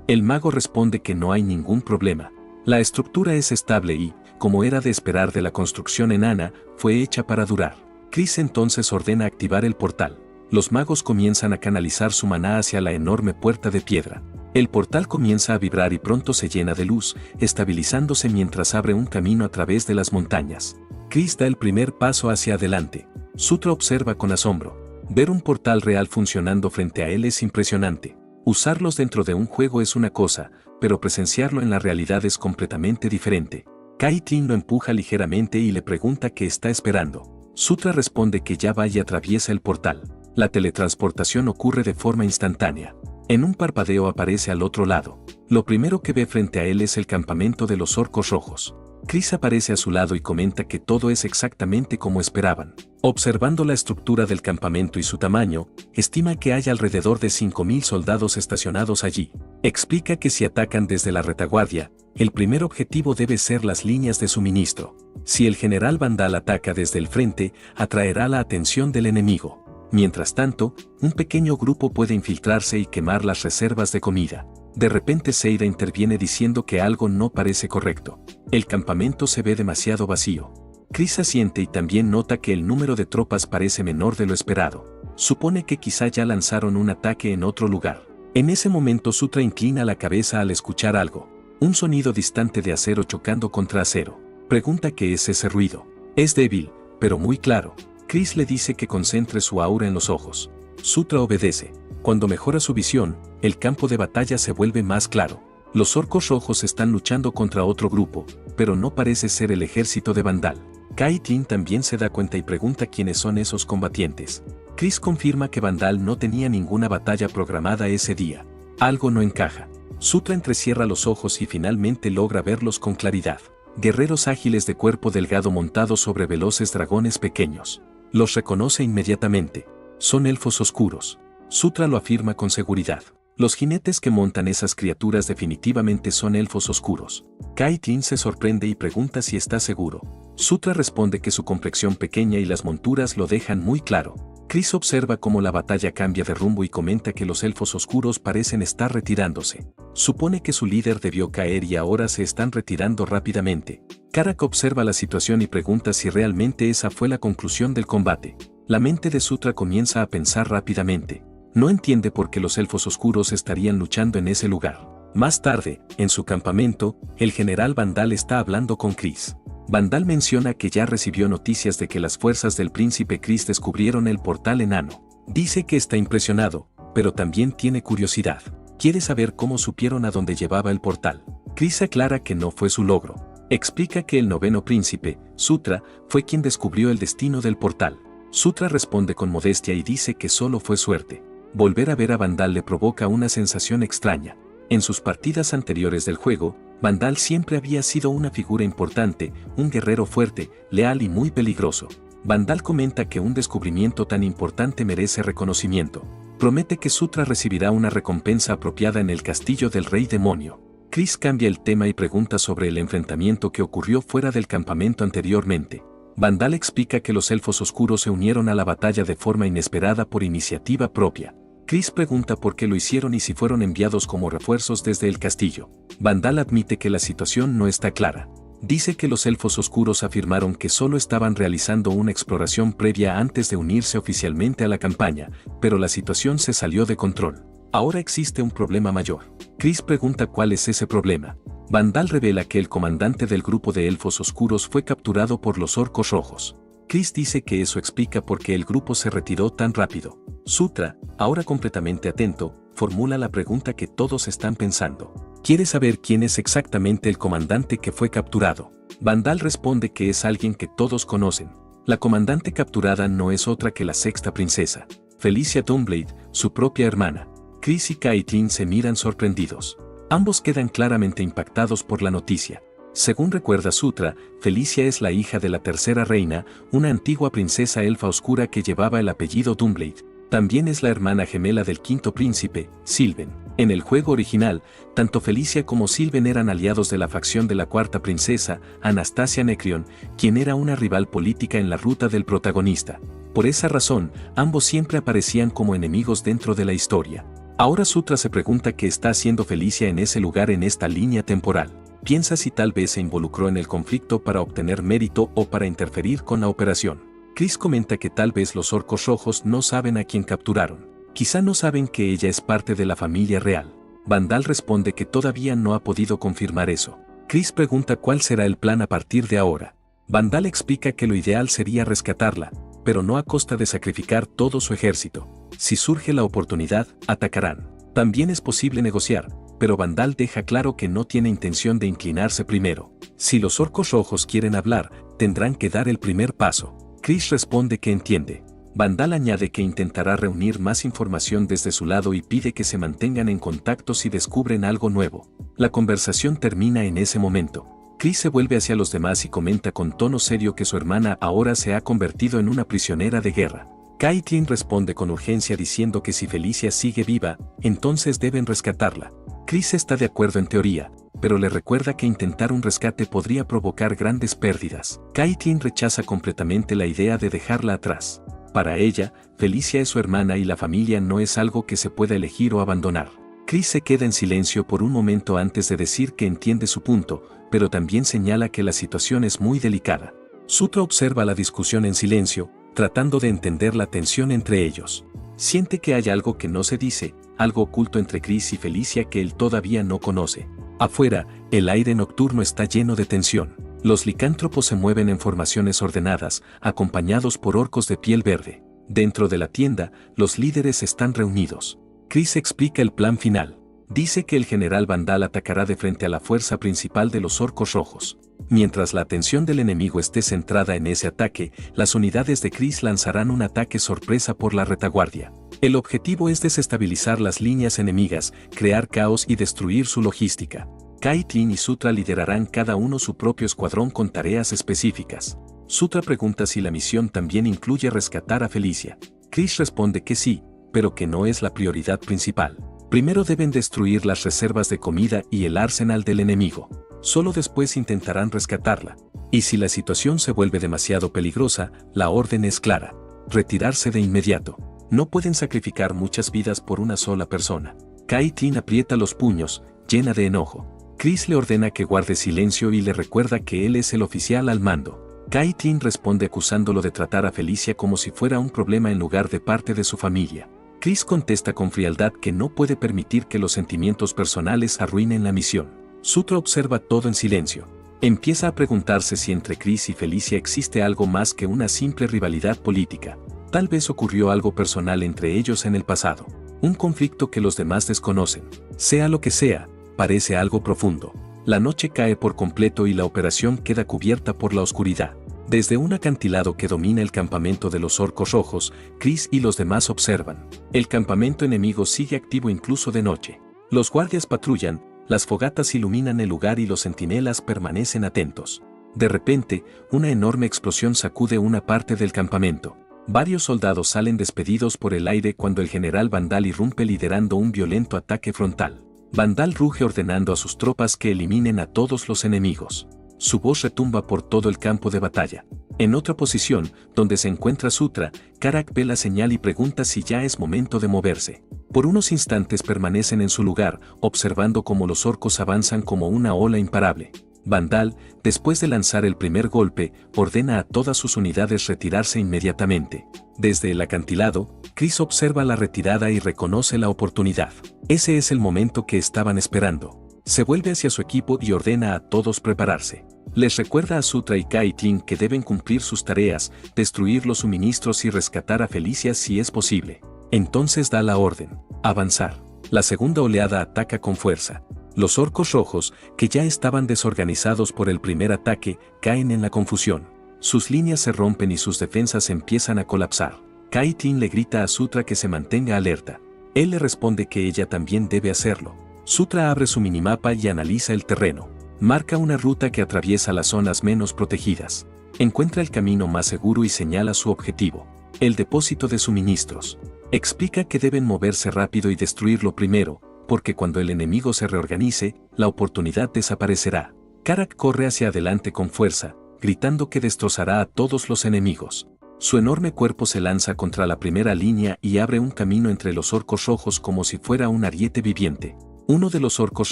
El mago responde que no hay ningún problema. La estructura es estable y, como era de esperar de la construcción enana, fue hecha para durar. Chris entonces ordena activar el portal. Los magos comienzan a canalizar su maná hacia la enorme puerta de piedra. El portal comienza a vibrar y pronto se llena de luz, estabilizándose mientras abre un camino a través de las montañas. Chris da el primer paso hacia adelante. Sutra observa con asombro. Ver un portal real funcionando frente a él es impresionante. Usarlos dentro de un juego es una cosa, pero presenciarlo en la realidad es completamente diferente. Caitlin lo empuja ligeramente y le pregunta qué está esperando. Sutra responde que ya va y atraviesa el portal. La teletransportación ocurre de forma instantánea. En un parpadeo aparece al otro lado. Lo primero que ve frente a él es el campamento de los orcos rojos. Chris aparece a su lado y comenta que todo es exactamente como esperaban. Observando la estructura del campamento y su tamaño, estima que hay alrededor de 5.000 soldados estacionados allí. Explica que si atacan desde la retaguardia, el primer objetivo debe ser las líneas de suministro. Si el general Vandal ataca desde el frente, atraerá la atención del enemigo. Mientras tanto, un pequeño grupo puede infiltrarse y quemar las reservas de comida. De repente Seida interviene diciendo que algo no parece correcto. El campamento se ve demasiado vacío. Chris asiente y también nota que el número de tropas parece menor de lo esperado. Supone que quizá ya lanzaron un ataque en otro lugar. En ese momento Sutra inclina la cabeza al escuchar algo. Un sonido distante de acero chocando contra acero. Pregunta qué es ese ruido. Es débil, pero muy claro. Chris le dice que concentre su aura en los ojos. Sutra obedece. Cuando mejora su visión, el campo de batalla se vuelve más claro. Los orcos rojos están luchando contra otro grupo, pero no parece ser el ejército de Vandal. Caitlin también se da cuenta y pregunta quiénes son esos combatientes. Chris confirma que Vandal no tenía ninguna batalla programada ese día. Algo no encaja. Sutra entrecierra los ojos y finalmente logra verlos con claridad. Guerreros ágiles de cuerpo delgado montados sobre veloces dragones pequeños. Los reconoce inmediatamente. Son elfos oscuros. Sutra lo afirma con seguridad. Los jinetes que montan esas criaturas definitivamente son elfos oscuros. Caitlyn se sorprende y pregunta si está seguro. Sutra responde que su complexión pequeña y las monturas lo dejan muy claro. Chris observa cómo la batalla cambia de rumbo y comenta que los elfos oscuros parecen estar retirándose. Supone que su líder debió caer y ahora se están retirando rápidamente. Karak observa la situación y pregunta si realmente esa fue la conclusión del combate. La mente de Sutra comienza a pensar rápidamente. No entiende por qué los elfos oscuros estarían luchando en ese lugar. Más tarde, en su campamento, el general Vandal está hablando con Chris. Vandal menciona que ya recibió noticias de que las fuerzas del príncipe Chris descubrieron el portal enano. Dice que está impresionado, pero también tiene curiosidad. Quiere saber cómo supieron a dónde llevaba el portal. Chris aclara que no fue su logro. Explica que el noveno príncipe, Sutra, fue quien descubrió el destino del portal. Sutra responde con modestia y dice que solo fue suerte. Volver a ver a Vandal le provoca una sensación extraña. En sus partidas anteriores del juego, Vandal siempre había sido una figura importante, un guerrero fuerte, leal y muy peligroso. Vandal comenta que un descubrimiento tan importante merece reconocimiento. Promete que Sutra recibirá una recompensa apropiada en el castillo del rey demonio. Chris cambia el tema y pregunta sobre el enfrentamiento que ocurrió fuera del campamento anteriormente. Vandal explica que los elfos oscuros se unieron a la batalla de forma inesperada por iniciativa propia. Chris pregunta por qué lo hicieron y si fueron enviados como refuerzos desde el castillo. Vandal admite que la situación no está clara. Dice que los elfos oscuros afirmaron que solo estaban realizando una exploración previa antes de unirse oficialmente a la campaña, pero la situación se salió de control. Ahora existe un problema mayor. Chris pregunta cuál es ese problema. Vandal revela que el comandante del grupo de elfos oscuros fue capturado por los orcos rojos. Chris dice que eso explica por qué el grupo se retiró tan rápido. Sutra, ahora completamente atento, formula la pregunta que todos están pensando. Quiere saber quién es exactamente el comandante que fue capturado. Vandal responde que es alguien que todos conocen. La comandante capturada no es otra que la sexta princesa, Felicia Doomblade, su propia hermana. Chris y Caitlyn se miran sorprendidos. Ambos quedan claramente impactados por la noticia. Según recuerda Sutra, Felicia es la hija de la tercera reina, una antigua princesa elfa oscura que llevaba el apellido Doomblade. También es la hermana gemela del quinto príncipe, Sylven. En el juego original, tanto Felicia como Sylven eran aliados de la facción de la cuarta princesa, Anastasia Necreon, quien era una rival política en la ruta del protagonista. Por esa razón, ambos siempre aparecían como enemigos dentro de la historia. Ahora Sutra se pregunta qué está haciendo Felicia en ese lugar en esta línea temporal. Piensa si tal vez se involucró en el conflicto para obtener mérito o para interferir con la operación. Chris comenta que tal vez los orcos rojos no saben a quién capturaron. Quizá no saben que ella es parte de la familia real. Vandal responde que todavía no ha podido confirmar eso. Chris pregunta cuál será el plan a partir de ahora. Vandal explica que lo ideal sería rescatarla, pero no a costa de sacrificar todo su ejército. Si surge la oportunidad, atacarán. También es posible negociar, pero Vandal deja claro que no tiene intención de inclinarse primero. Si los orcos rojos quieren hablar, tendrán que dar el primer paso. Chris responde que entiende. Vandal añade que intentará reunir más información desde su lado y pide que se mantengan en contacto si descubren algo nuevo. La conversación termina en ese momento. Chris se vuelve hacia los demás y comenta con tono serio que su hermana ahora se ha convertido en una prisionera de guerra. Caitlyn responde con urgencia diciendo que si Felicia sigue viva, entonces deben rescatarla. Chris está de acuerdo en teoría, pero le recuerda que intentar un rescate podría provocar grandes pérdidas. Caitlyn rechaza completamente la idea de dejarla atrás. Para ella, Felicia es su hermana y la familia no es algo que se pueda elegir o abandonar. Chris se queda en silencio por un momento antes de decir que entiende su punto, pero también señala que la situación es muy delicada. Sutra observa la discusión en silencio, tratando de entender la tensión entre ellos. Siente que hay algo que no se dice, algo oculto entre Chris y Felicia que él todavía no conoce. Afuera, el aire nocturno está lleno de tensión. Los licántropos se mueven en formaciones ordenadas, acompañados por orcos de piel verde. Dentro de la tienda, los líderes están reunidos. Chris explica el plan final. Dice que el general Vandal atacará de frente a la fuerza principal de los orcos rojos. Mientras la atención del enemigo esté centrada en ese ataque, las unidades de Chris lanzarán un ataque sorpresa por la retaguardia. El objetivo es desestabilizar las líneas enemigas, crear caos y destruir su logística. Caitlyn y Sutra liderarán cada uno su propio escuadrón con tareas específicas. Sutra pregunta si la misión también incluye rescatar a Felicia. Chris responde que sí, pero que no es la prioridad principal. Primero deben destruir las reservas de comida y el arsenal del enemigo. Solo después intentarán rescatarla. Y si la situación se vuelve demasiado peligrosa, la orden es clara: retirarse de inmediato. No pueden sacrificar muchas vidas por una sola persona. Caitlyn aprieta los puños, llena de enojo. Chris le ordena que guarde silencio y le recuerda que él es el oficial al mando. Caitlyn responde acusándolo de tratar a Felicia como si fuera un problema en lugar de parte de su familia. Chris contesta con frialdad que no puede permitir que los sentimientos personales arruinen la misión. Sutra observa todo en silencio. Empieza a preguntarse si entre Chris y Felicia existe algo más que una simple rivalidad política. Tal vez ocurrió algo personal entre ellos en el pasado. Un conflicto que los demás desconocen. Sea lo que sea, parece algo profundo. La noche cae por completo y la operación queda cubierta por la oscuridad. Desde un acantilado que domina el campamento de los orcos rojos, Chris y los demás observan. El campamento enemigo sigue activo incluso de noche. Los guardias patrullan, las fogatas iluminan el lugar y los centinelas permanecen atentos. De repente, una enorme explosión sacude una parte del campamento. Varios soldados salen despedidos por el aire cuando el general Vandal irrumpe liderando un violento ataque frontal. Vandal ruge ordenando a sus tropas que eliminen a todos los enemigos. Su voz retumba por todo el campo de batalla. En otra posición, donde se encuentra Sutra, Karak ve la señal y pregunta si ya es momento de moverse. Por unos instantes permanecen en su lugar, observando cómo los orcos avanzan como una ola imparable. Vandal, después de lanzar el primer golpe, ordena a todas sus unidades retirarse inmediatamente. Desde el acantilado, Chris observa la retirada y reconoce la oportunidad. Ese es el momento que estaban esperando. Se vuelve hacia su equipo y ordena a todos prepararse. Les recuerda a Sutra y Caitlyn que deben cumplir sus tareas, destruir los suministros y rescatar a Felicia si es posible. Entonces da la orden: avanzar. La segunda oleada ataca con fuerza. Los orcos rojos, que ya estaban desorganizados por el primer ataque, caen en la confusión. Sus líneas se rompen y sus defensas empiezan a colapsar. Caitlyn le grita a Sutra que se mantenga alerta. Él le responde que ella también debe hacerlo. Sutra abre su minimapa y analiza el terreno. Marca una ruta que atraviesa las zonas menos protegidas. Encuentra el camino más seguro y señala su objetivo: el depósito de suministros. Explica que deben moverse rápido y destruirlo primero, porque cuando el enemigo se reorganice, la oportunidad desaparecerá. Karak corre hacia adelante con fuerza, gritando que destrozará a todos los enemigos. Su enorme cuerpo se lanza contra la primera línea y abre un camino entre los orcos rojos como si fuera un ariete viviente. Uno de los orcos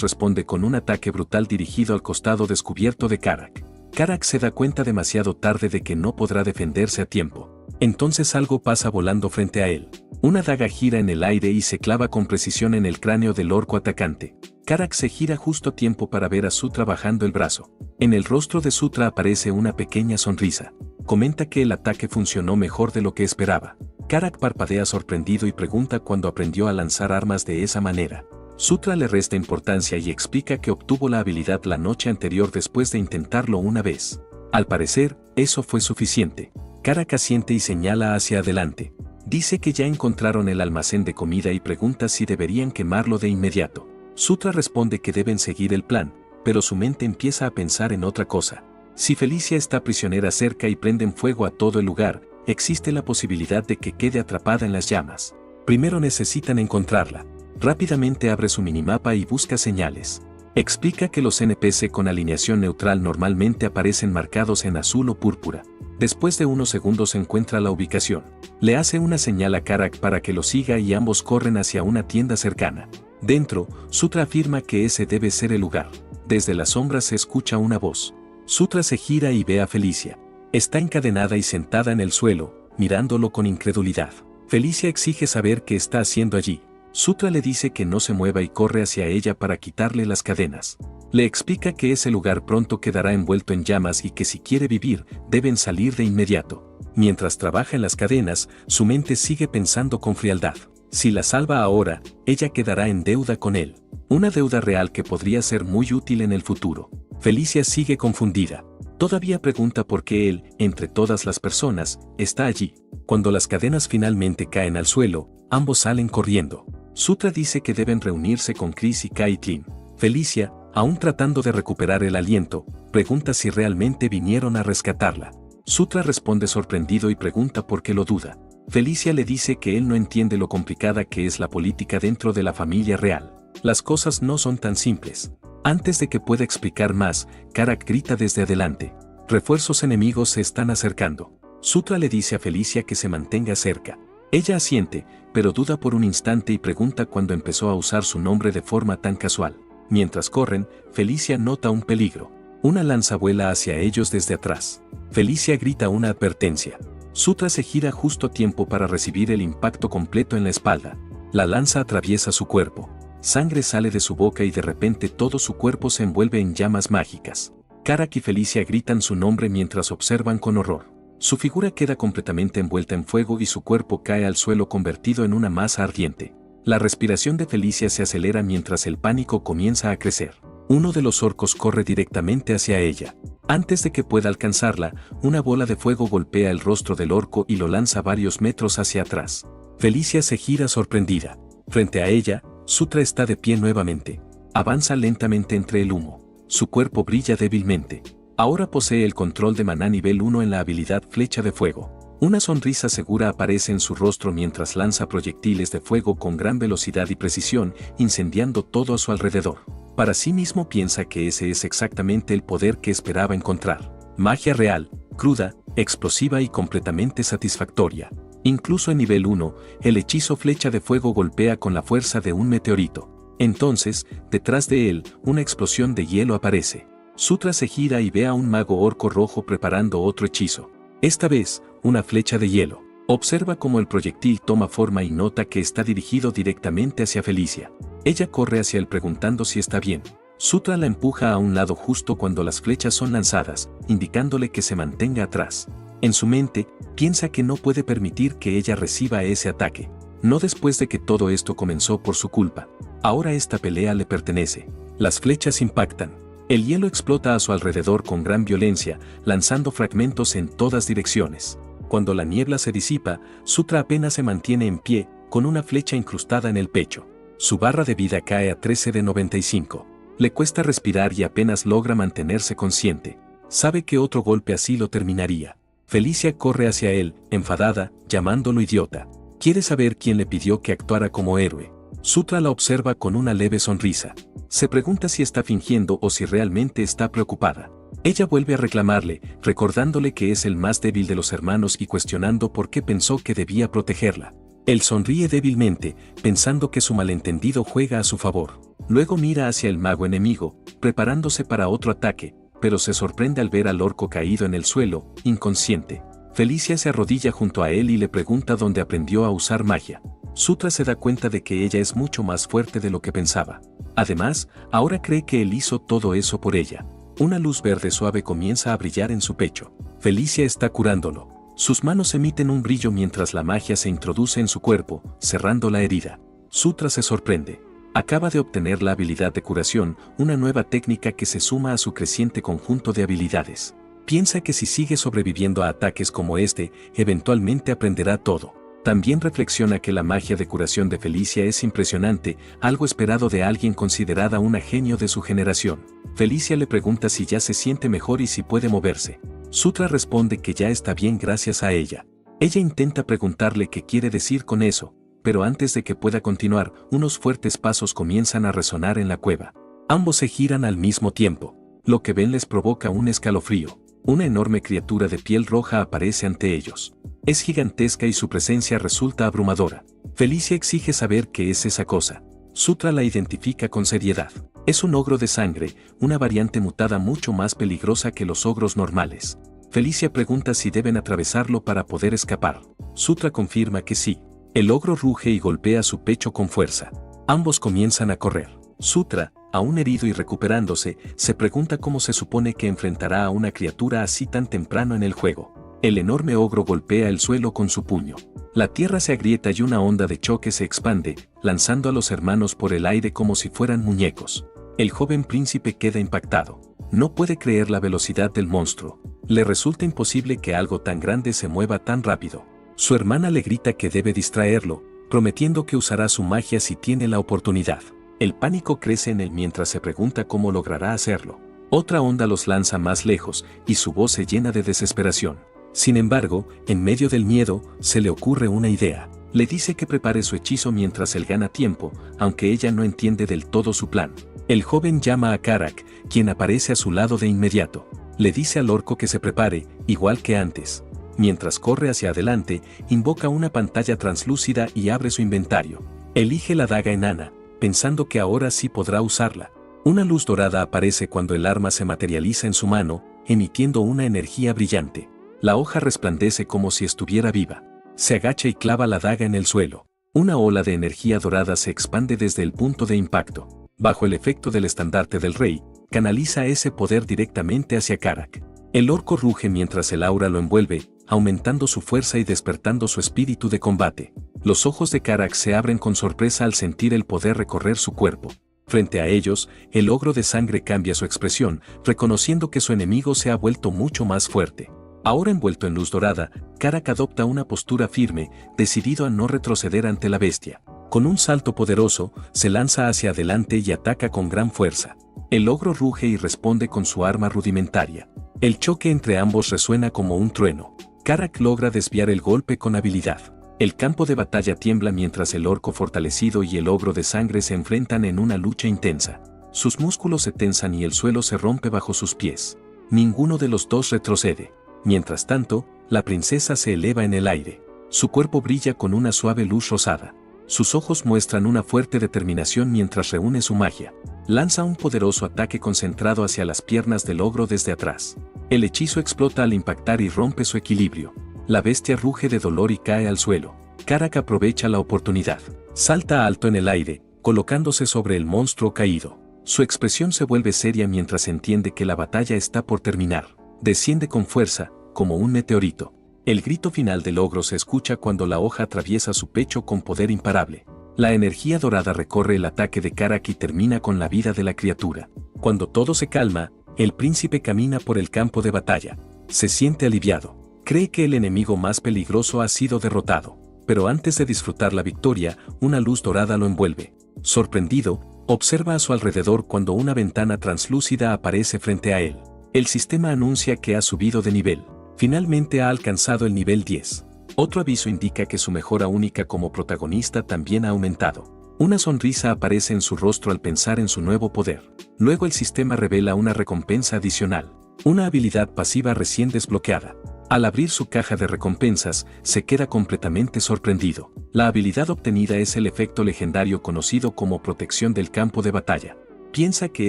responde con un ataque brutal dirigido al costado descubierto de Karak. Karak se da cuenta demasiado tarde de que no podrá defenderse a tiempo. Entonces algo pasa volando frente a él. Una daga gira en el aire y se clava con precisión en el cráneo del orco atacante. Karak se gira justo a tiempo para ver a Sutra bajando el brazo. En el rostro de Sutra aparece una pequeña sonrisa. Comenta que el ataque funcionó mejor de lo que esperaba. Karak parpadea sorprendido y pregunta cuándo aprendió a lanzar armas de esa manera. Sutra le resta importancia y explica que obtuvo la habilidad la noche anterior después de intentarlo una vez. Al parecer, eso fue suficiente. Karak asiente y señala hacia adelante. Dice que ya encontraron el almacén de comida y pregunta si deberían quemarlo de inmediato. Sutra responde que deben seguir el plan, pero su mente empieza a pensar en otra cosa. Si Felicia está prisionera cerca y prenden fuego a todo el lugar, existe la posibilidad de que quede atrapada en las llamas. Primero necesitan encontrarla. Rápidamente abre su minimapa y busca señales. Explica que los NPC con alineación neutral normalmente aparecen marcados en azul o púrpura. Después de unos segundos encuentra la ubicación. Le hace una señal a Karak para que lo siga y ambos corren hacia una tienda cercana. Dentro, Sutra afirma que ese debe ser el lugar. Desde las sombras se escucha una voz. Sutra se gira y ve a Felicia. Está encadenada y sentada en el suelo, mirándolo con incredulidad. Felicia exige saber qué está haciendo allí. Sutra le dice que no se mueva y corre hacia ella para quitarle las cadenas. Le explica que ese lugar pronto quedará envuelto en llamas y que si quiere vivir, deben salir de inmediato. Mientras trabaja en las cadenas, su mente sigue pensando con frialdad. Si la salva ahora, ella quedará en deuda con él. Una deuda real que podría ser muy útil en el futuro. Felicia sigue confundida. Todavía pregunta por qué él, entre todas las personas, está allí. Cuando las cadenas finalmente caen al suelo, ambos salen corriendo. Sutra dice que deben reunirse con Chris y Caitlin. Felicia, aún tratando de recuperar el aliento, pregunta si realmente vinieron a rescatarla. Sutra responde sorprendido y pregunta por qué lo duda. Felicia le dice que él no entiende lo complicada que es la política dentro de la familia real. Las cosas no son tan simples. Antes de que pueda explicar más, Karak grita desde adelante. Refuerzos enemigos se están acercando. Sutra le dice a Felicia que se mantenga cerca. Ella asiente, pero duda por un instante y pregunta cuándo empezó a usar su nombre de forma tan casual. Mientras corren, Felicia nota un peligro. Una lanza vuela hacia ellos desde atrás. Felicia grita una advertencia. Sutra se gira justo a tiempo para recibir el impacto completo en la espalda. La lanza atraviesa su cuerpo. Sangre sale de su boca y de repente todo su cuerpo se envuelve en llamas mágicas. Karak y Felicia gritan su nombre mientras observan con horror. Su figura queda completamente envuelta en fuego y su cuerpo cae al suelo convertido en una masa ardiente. La respiración de Felicia se acelera mientras el pánico comienza a crecer. Uno de los orcos corre directamente hacia ella. Antes de que pueda alcanzarla, una bola de fuego golpea el rostro del orco y lo lanza varios metros hacia atrás. Felicia se gira sorprendida. Frente a ella, Sutra está de pie nuevamente. Avanza lentamente entre el humo. Su cuerpo brilla débilmente. Ahora posee el control de maná nivel 1 en la habilidad Flecha de Fuego. Una sonrisa segura aparece en su rostro mientras lanza proyectiles de fuego con gran velocidad y precisión, incendiando todo a su alrededor. Para sí mismo piensa que ese es exactamente el poder que esperaba encontrar. Magia real, cruda, explosiva y completamente satisfactoria. Incluso en nivel 1, el hechizo Flecha de Fuego golpea con la fuerza de un meteorito. Entonces, detrás de él, una explosión de hielo aparece. Sutra se gira y ve a un mago orco rojo preparando otro hechizo. Esta vez, una flecha de hielo. Observa cómo el proyectil toma forma y nota que está dirigido directamente hacia Felicia. Ella corre hacia él preguntando si está bien. Sutra la empuja a un lado justo cuando las flechas son lanzadas, indicándole que se mantenga atrás. En su mente, piensa que no puede permitir que ella reciba ese ataque. No después de que todo esto comenzó por su culpa. Ahora esta pelea le pertenece. Las flechas impactan. El hielo explota a su alrededor con gran violencia, lanzando fragmentos en todas direcciones. Cuando la niebla se disipa, Sutra apenas se mantiene en pie, con una flecha incrustada en el pecho. Su barra de vida cae a 13 de 95. Le cuesta respirar y apenas logra mantenerse consciente. Sabe que otro golpe así lo terminaría. Felicia corre hacia él, enfadada, llamándolo idiota. Quiere saber quién le pidió que actuara como héroe. Sutra la observa con una leve sonrisa. Se pregunta si está fingiendo o si realmente está preocupada. Ella vuelve a reclamarle, recordándole que es el más débil de los hermanos y cuestionando por qué pensó que debía protegerla. Él sonríe débilmente, pensando que su malentendido juega a su favor. Luego mira hacia el mago enemigo, preparándose para otro ataque, pero se sorprende al ver al orco caído en el suelo, inconsciente. Felicia se arrodilla junto a él y le pregunta dónde aprendió a usar magia. Sutra se da cuenta de que ella es mucho más fuerte de lo que pensaba. Además, ahora cree que él hizo todo eso por ella. Una luz verde suave comienza a brillar en su pecho. Felicia está curándolo. Sus manos emiten un brillo mientras la magia se introduce en su cuerpo, cerrando la herida. Sutra se sorprende. Acaba de obtener la habilidad de curación, una nueva técnica que se suma a su creciente conjunto de habilidades. Piensa que si sigue sobreviviendo a ataques como este, eventualmente aprenderá todo. También reflexiona que la magia de curación de Felicia es impresionante, algo esperado de alguien considerada una genio de su generación. Felicia le pregunta si ya se siente mejor y si puede moverse. Sutra responde que ya está bien gracias a ella. Ella intenta preguntarle qué quiere decir con eso, pero antes de que pueda continuar, unos fuertes pasos comienzan a resonar en la cueva. Ambos se giran al mismo tiempo. Lo que ven les provoca un escalofrío. Una enorme criatura de piel roja aparece ante ellos. Es gigantesca y su presencia resulta abrumadora. Felicia exige saber qué es esa cosa. Sutra la identifica con seriedad. Es un ogro de sangre, una variante mutada mucho más peligrosa que los ogros normales. Felicia pregunta si deben atravesarlo para poder escapar. Sutra confirma que sí. El ogro ruge y golpea su pecho con fuerza. Ambos comienzan a correr. Sutra, aún herido y recuperándose, se pregunta cómo se supone que enfrentará a una criatura así tan temprano en el juego. El enorme ogro golpea el suelo con su puño. La tierra se agrieta y una onda de choque se expande, lanzando a los hermanos por el aire como si fueran muñecos. El joven príncipe queda impactado. No puede creer la velocidad del monstruo. Le resulta imposible que algo tan grande se mueva tan rápido. Su hermana le grita que debe distraerlo, prometiendo que usará su magia si tiene la oportunidad. El pánico crece en él mientras se pregunta cómo logrará hacerlo. Otra onda los lanza más lejos y su voz se llena de desesperación. Sin embargo, en medio del miedo, se le ocurre una idea. Le dice que prepare su hechizo mientras él gana tiempo, aunque ella no entiende del todo su plan. El joven llama a Karak, quien aparece a su lado de inmediato. Le dice al orco que se prepare, igual que antes. Mientras corre hacia adelante, invoca una pantalla translúcida y abre su inventario. Elige la daga enana, pensando que ahora sí podrá usarla. Una luz dorada aparece cuando el arma se materializa en su mano, emitiendo una energía brillante. La hoja resplandece como si estuviera viva. Se agacha y clava la daga en el suelo. Una ola de energía dorada se expande desde el punto de impacto. Bajo el efecto del estandarte del rey, canaliza ese poder directamente hacia Karak. El orco ruge mientras el aura lo envuelve, aumentando su fuerza y despertando su espíritu de combate. Los ojos de Karak se abren con sorpresa al sentir el poder recorrer su cuerpo. Frente a ellos, el ogro de sangre cambia su expresión, reconociendo que su enemigo se ha vuelto mucho más fuerte. Ahora envuelto en luz dorada, Karak adopta una postura firme, decidido a no retroceder ante la bestia. Con un salto poderoso, se lanza hacia adelante y ataca con gran fuerza. El ogro ruge y responde con su arma rudimentaria. El choque entre ambos resuena como un trueno. Karak logra desviar el golpe con habilidad. El campo de batalla tiembla mientras el orco fortalecido y el ogro de sangre se enfrentan en una lucha intensa. Sus músculos se tensan y el suelo se rompe bajo sus pies. Ninguno de los dos retrocede. Mientras tanto, la princesa se eleva en el aire. Su cuerpo brilla con una suave luz rosada. Sus ojos muestran una fuerte determinación mientras reúne su magia. Lanza un poderoso ataque concentrado hacia las piernas del ogro desde atrás. El hechizo explota al impactar y rompe su equilibrio. La bestia ruge de dolor y cae al suelo. Karak aprovecha la oportunidad. Salta alto en el aire, colocándose sobre el monstruo caído. Su expresión se vuelve seria mientras entiende que la batalla está por terminar. Desciende con fuerza, como un meteorito. El grito final del ogro se escucha cuando la hoja atraviesa su pecho con poder imparable. La energía dorada recorre el ataque de Karak y termina con la vida de la criatura. Cuando todo se calma, el príncipe camina por el campo de batalla. Se siente aliviado. Cree que el enemigo más peligroso ha sido derrotado. Pero antes de disfrutar la victoria, una luz dorada lo envuelve. Sorprendido, observa a su alrededor cuando una ventana translúcida aparece frente a él. El sistema anuncia que ha subido de nivel. Finalmente ha alcanzado el nivel 10. Otro aviso indica que su mejora única como protagonista también ha aumentado. Una sonrisa aparece en su rostro al pensar en su nuevo poder. Luego el sistema revela una recompensa adicional. Una habilidad pasiva recién desbloqueada. Al abrir su caja de recompensas, se queda completamente sorprendido. La habilidad obtenida es el efecto legendario conocido como protección del campo de batalla. Piensa que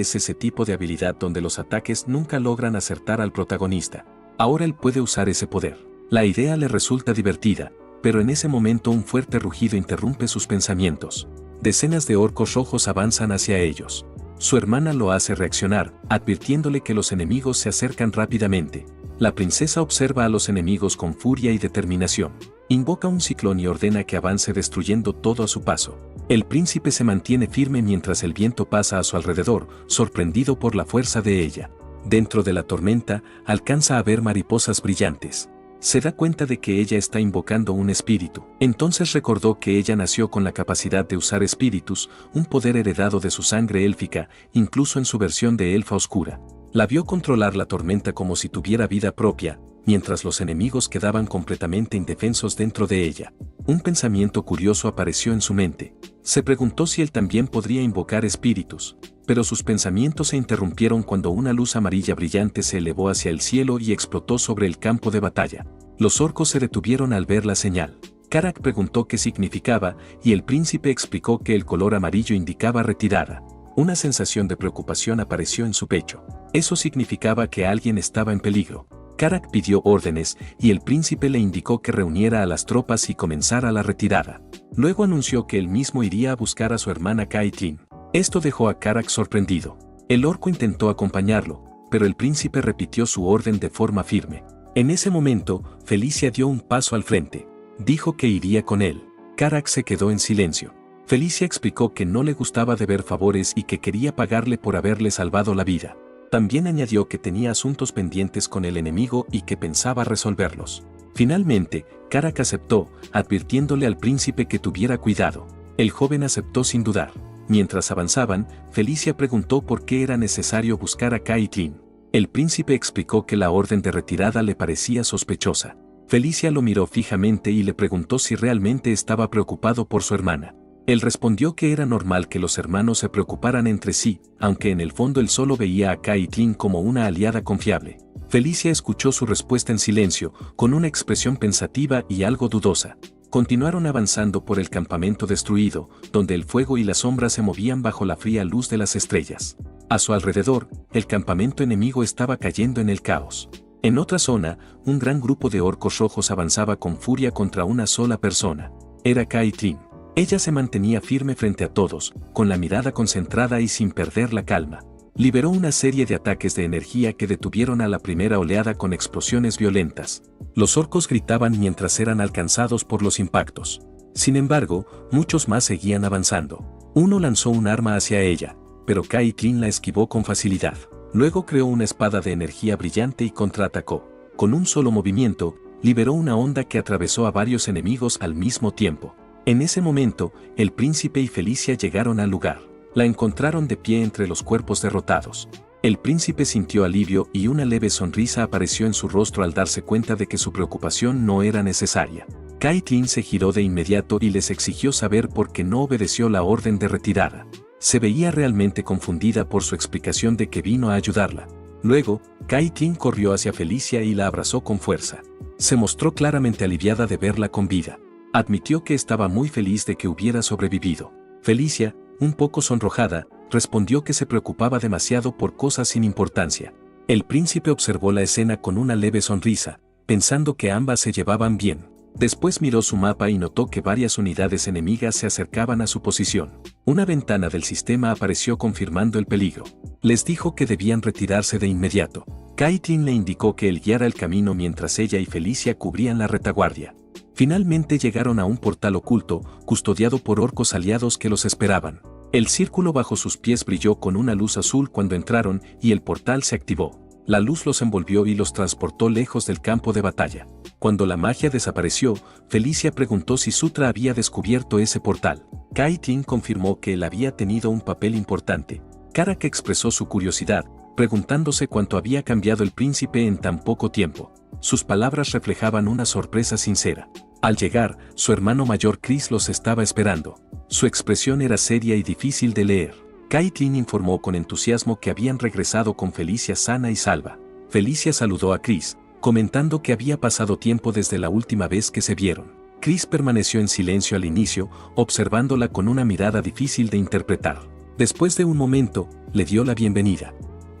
es ese tipo de habilidad donde los ataques nunca logran acertar al protagonista. Ahora él puede usar ese poder. La idea le resulta divertida, pero en ese momento un fuerte rugido interrumpe sus pensamientos. Decenas de orcos rojos avanzan hacia ellos. Su hermana lo hace reaccionar, advirtiéndole que los enemigos se acercan rápidamente. La princesa observa a los enemigos con furia y determinación. Invoca un ciclón y ordena que avance destruyendo todo a su paso. El príncipe se mantiene firme mientras el viento pasa a su alrededor, sorprendido por la fuerza de ella. Dentro de la tormenta, alcanza a ver mariposas brillantes. Se da cuenta de que ella está invocando un espíritu. Entonces recordó que ella nació con la capacidad de usar espíritus, un poder heredado de su sangre élfica, incluso en su versión de elfa oscura. La vio controlar la tormenta como si tuviera vida propia, mientras los enemigos quedaban completamente indefensos dentro de ella. Un pensamiento curioso apareció en su mente. Se preguntó si él también podría invocar espíritus, pero sus pensamientos se interrumpieron cuando una luz amarilla brillante se elevó hacia el cielo y explotó sobre el campo de batalla. Los orcos se detuvieron al ver la señal. Karak preguntó qué significaba y el príncipe explicó que el color amarillo indicaba retirada. Una sensación de preocupación apareció en su pecho. Eso significaba que alguien estaba en peligro. Karak pidió órdenes y el príncipe le indicó que reuniera a las tropas y comenzara la retirada. Luego anunció que él mismo iría a buscar a su hermana Caitlin. Esto dejó a Karak sorprendido. El orco intentó acompañarlo, pero el príncipe repitió su orden de forma firme. En ese momento, Felicia dio un paso al frente. Dijo que iría con él. Karak se quedó en silencio. Felicia explicó que no le gustaba deber favores y que quería pagarle por haberle salvado la vida. También añadió que tenía asuntos pendientes con el enemigo y que pensaba resolverlos. Finalmente, Karak aceptó, advirtiéndole al príncipe que tuviera cuidado. El joven aceptó sin dudar. Mientras avanzaban, Felicia preguntó por qué era necesario buscar a Caitlin. El príncipe explicó que la orden de retirada le parecía sospechosa. Felicia lo miró fijamente y le preguntó si realmente estaba preocupado por su hermana. Él respondió que era normal que los hermanos se preocuparan entre sí, aunque en el fondo él solo veía a Caitlin como una aliada confiable. Felicia escuchó su respuesta en silencio, con una expresión pensativa y algo dudosa. Continuaron avanzando por el campamento destruido, donde el fuego y la sombra se movían bajo la fría luz de las estrellas. A su alrededor, el campamento enemigo estaba cayendo en el caos. En otra zona, un gran grupo de orcos rojos avanzaba con furia contra una sola persona. Era Caitlin. Ella se mantenía firme frente a todos, con la mirada concentrada y sin perder la calma. Liberó una serie de ataques de energía que detuvieron a la primera oleada con explosiones violentas. Los orcos gritaban mientras eran alcanzados por los impactos. Sin embargo, muchos más seguían avanzando. Uno lanzó un arma hacia ella, pero Caitlin la esquivó con facilidad. Luego creó una espada de energía brillante y contraatacó. Con un solo movimiento, liberó una onda que atravesó a varios enemigos al mismo tiempo. En ese momento, el príncipe y Felicia llegaron al lugar. La encontraron de pie entre los cuerpos derrotados. El príncipe sintió alivio y una leve sonrisa apareció en su rostro al darse cuenta de que su preocupación no era necesaria. Caitlin se giró de inmediato y les exigió saber por qué no obedeció la orden de retirada. Se veía realmente confundida por su explicación de que vino a ayudarla. Luego, Caitlin corrió hacia Felicia y la abrazó con fuerza. Se mostró claramente aliviada de verla con vida. Admitió que estaba muy feliz de que hubiera sobrevivido. Felicia, un poco sonrojada, respondió que se preocupaba demasiado por cosas sin importancia. El príncipe observó la escena con una leve sonrisa, pensando que ambas se llevaban bien. Después miró su mapa y notó que varias unidades enemigas se acercaban a su posición. Una ventana del sistema apareció confirmando el peligro. Les dijo que debían retirarse de inmediato. Caitlin le indicó que él guiara el camino mientras ella y Felicia cubrían la retaguardia. Finalmente llegaron a un portal oculto, custodiado por orcos aliados que los esperaban. El círculo bajo sus pies brilló con una luz azul cuando entraron y el portal se activó. La luz los envolvió y los transportó lejos del campo de batalla. Cuando la magia desapareció, Felicia preguntó si Sutra había descubierto ese portal. Caitlin confirmó que él había tenido un papel importante. Karak expresó su curiosidad, preguntándose cuánto había cambiado el príncipe en tan poco tiempo. Sus palabras reflejaban una sorpresa sincera. Al llegar, su hermano mayor Chris los estaba esperando. Su expresión era seria y difícil de leer. Caitlin informó con entusiasmo que habían regresado con Felicia sana y salva. Felicia saludó a Chris, comentando que había pasado tiempo desde la última vez que se vieron. Chris permaneció en silencio al inicio, observándola con una mirada difícil de interpretar. Después de un momento, le dio la bienvenida.